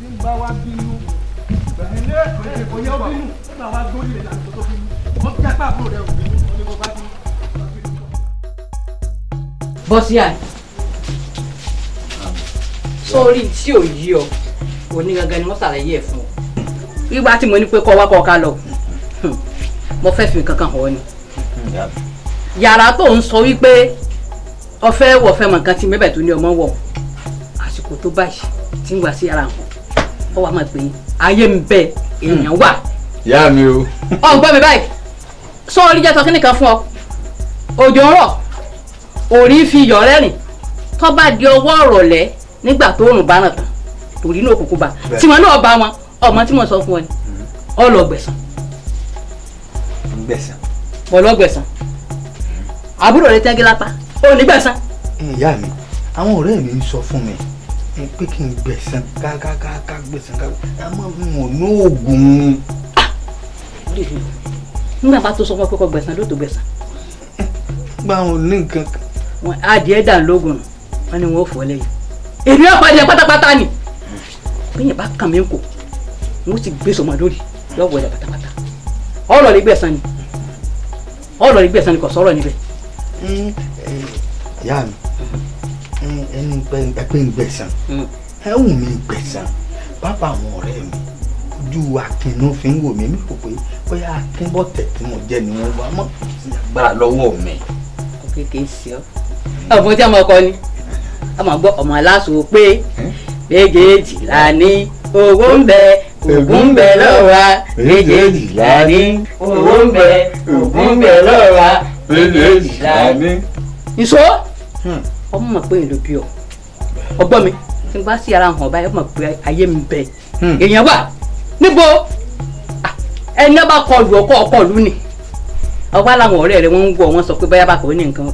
bí n bá wá bínú ilé kò yẹ ó bínú nígbà wá gbórí rẹ̀ láti tó bínú wọ́n jápá àbúrò rẹ̀ ò bínú ní mo bá bínú. bọ́sí àná sórí tí ò yí ọ òní gangan ni wọ́n ṣàlàyé ẹ̀ fún ọ wíwá tí mo ní pé kọ́ wá kọ́ ká lọ mo fẹ́ fi nǹkan kan hàn ọ́ ni yàrá tó ń sọ wípé ọfẹ́ wọ̀fẹ́ mọ̀ nǹkan tí mẹ́bẹ̀ tó ní ọmọ wọ̀ àsìkò tó báyìí tí ń wá sí ara hàn ọ wà máa pè é ayé ń bẹ èèyàn wà. ìyá mi o. ọgbọ́n mi báyìí sọ́ọ́rí jẹ́ tọ́kí nìkan fún ọ òjò ń rọ̀ òrí fi yọ̀ rẹ́rìn tó bá di ọwọ́ ọ̀rọ̀lẹ́ nígbà tó rùn bá ràn tán torí inú òkùnkùn bá tí wọn náà bá wọn ọmọ tí mo sọ fún ọ ni ọlọgbẹ̀sán. gbẹ̀sán. ọlọgbẹ̀sán àbúrò rẹ tẹ́gí lápá ó ní gbẹ̀sán. ìyá mi àwọn ọ̀rẹ́ mi ń sọ fún mi pé kí n gbẹ̀sán ká gbẹ̀sán ká àmọ́ n ò ní oògùn. nígbà bá tó sọ fún ọ pé kò gbẹ̀sán ló tó gbẹ̀sán. gbà wọn ní nǹkan kan. wọn adìẹ dà lóògùn wọn ni wọn ò fọ lẹ́yìn èmi ọ̀pọ̀lọpọ̀ pátápátá ni bíyẹn bá kàn mí kò wọ́n ti gbé sọmọ lórí lọ́wọ́ ẹ̀dá pátápátá ọ̀rọ̀ lè gbẹ̀sán ni kò sọ̀rọ̀ níbẹ̀. ìyá mi ẹni pé ń gbẹ̀sán ẹ wù mí gbẹ̀sán bàbá àwọn ọ̀rẹ́ mi ojú Akínú fi ń wò mí mi kò pé bóyá Akínbọ̀tẹ̀ tí mo jẹ́ ni wọ́n wá mọ́ gbà lọ́wọ́ mi. kékeré sí ọ ọmọ tí a máa kọ ni a máa gbọ́ ọmọ aláṣọ pé méjèèjì la ní owó ń bẹ ògùn ń bẹ lọ́wọ́ méjèèjì la ní owó ń bẹ ògùn ń bẹ lọ́wọ́ méjèèjì la ní. ìṣó ọmọ mọ̀ pé èlò bí ọ ọgbọ́n mi tí n bá sí ara hàn báyìí ọmọ pé ayé mi bẹ èèyàn wà níbo ẹni bá kọlù ọkọlù ni ọwọ́ làwọn ọ̀rẹ́ rẹ̀ wọ́n ń gbọ́ wọ́n sọ pé báyà bá kò ní nǹkan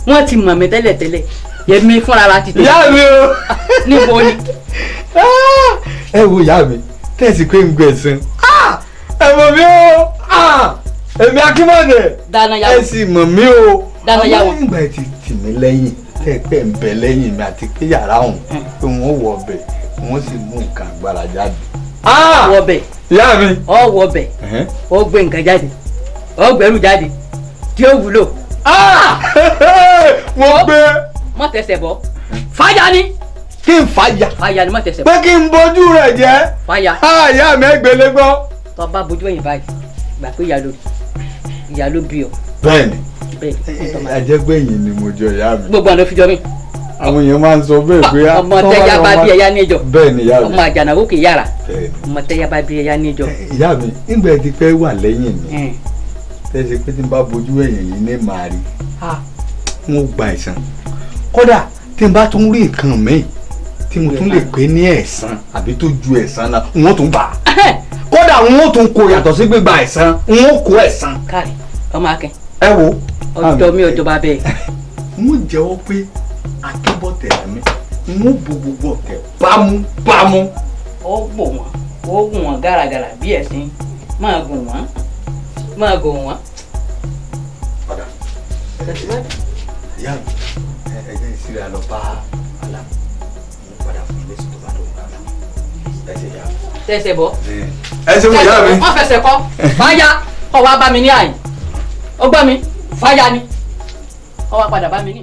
wọ́n ti mọ̀ mí tẹ́lẹ̀tẹ́lẹ̀ yẹmi fúnra la ti tó. ìyá mi o. níbo ni. ẹ wo ìyá mi tẹ̀sí pé ń gbẹ̀sán ẹ mọ̀ mí o èmi Akínbọ̀dẹ̀ ẹ sì mọ̀ mí o dánáyàwó. àwọn ìgbà tí tì mí lẹ́yìn tẹ́ ẹ pẹ́ ń bẹ lẹ́yìn mi àti pé yàrá òun pé wọ́n wọ ọbẹ̀ wọ́n sì mú nǹkan agbára jáde. wọ bẹ̀. ìyá mi. ọ wọ bẹ̀ ọ gbé nǹkan jáde ọ gbẹrù jáde tí ó wúlò. mo gbé. mọ tẹsẹ̀ bọ́ fàyà ni. kí n fàyà. fàyà ni mọ tẹsẹ̀ bọ́. pé kí n bójú rẹ̀ jẹ́. fàyà. ìyá mi ẹgbẹ̀lẹ́ gbọ́ tó bá bójú ẹ̀yìn báyìí gbà pé ìyá ló bí ọ. bẹ́ẹ̀ni àjẹgbẹ̀yìn ni mo jọ ìyá mi. gbogbo àná fi jọ mí. àwọn èèyàn máa ń sọ bẹ́ẹ̀ pé ọmọ tẹ́yà bá bí ẹ̀yà níjọ. bẹ́ẹ̀ni ìyá mi. ọmọ àjànàkú kì í yára ọmọ tẹ́yà bá bí ẹ̀yà níjọ. ìyá mi nígbà tí pẹ́ wà lẹ́yìn mi tẹ́sí pé tí n bá bójú ẹ̀yìn yìí ní màá rí mo gba ẹ̀san kódà tí n bá tún rí nǹkan míì tí mo tún lè pè ní ẹ̀san àbí tó ju ẹ̀san náà n ó tún gbà kódà n ó tún kó yàtọ̀ sí gbígba ẹ̀san n ó kó ẹ̀san. káàrí ọmọ akẹ́. ẹ wo. ọjọ́ mi ọjọ́ bá bẹ́ẹ̀. n ó jẹ́wọ́ pé akébọ̀tẹ̀ mi n ó bo gbogbo ọ̀tẹ̀ bámúbámú. ó gbò wọ́n ó gùn wọ́n gàràgàrà bí ẹ̀sìn máa gùn wọ́n máa gùn wọ́n. ìyá mi ẹgbẹ́ ìsirẹ̀ àlọ́ bá àlà mo padà fún ilé sí tó bá lóun rárá ẹsẹ̀ ìyá mi. tẹsẹ̀ bọ́. ẹsẹ̀ mo ìyá mi. wọ́n fẹsẹ̀ kọ́ fáyà kọ́ wa bá mi ní àyè ó gbọ́ mi fáyà ni kọ́ wa padà bá mi ní.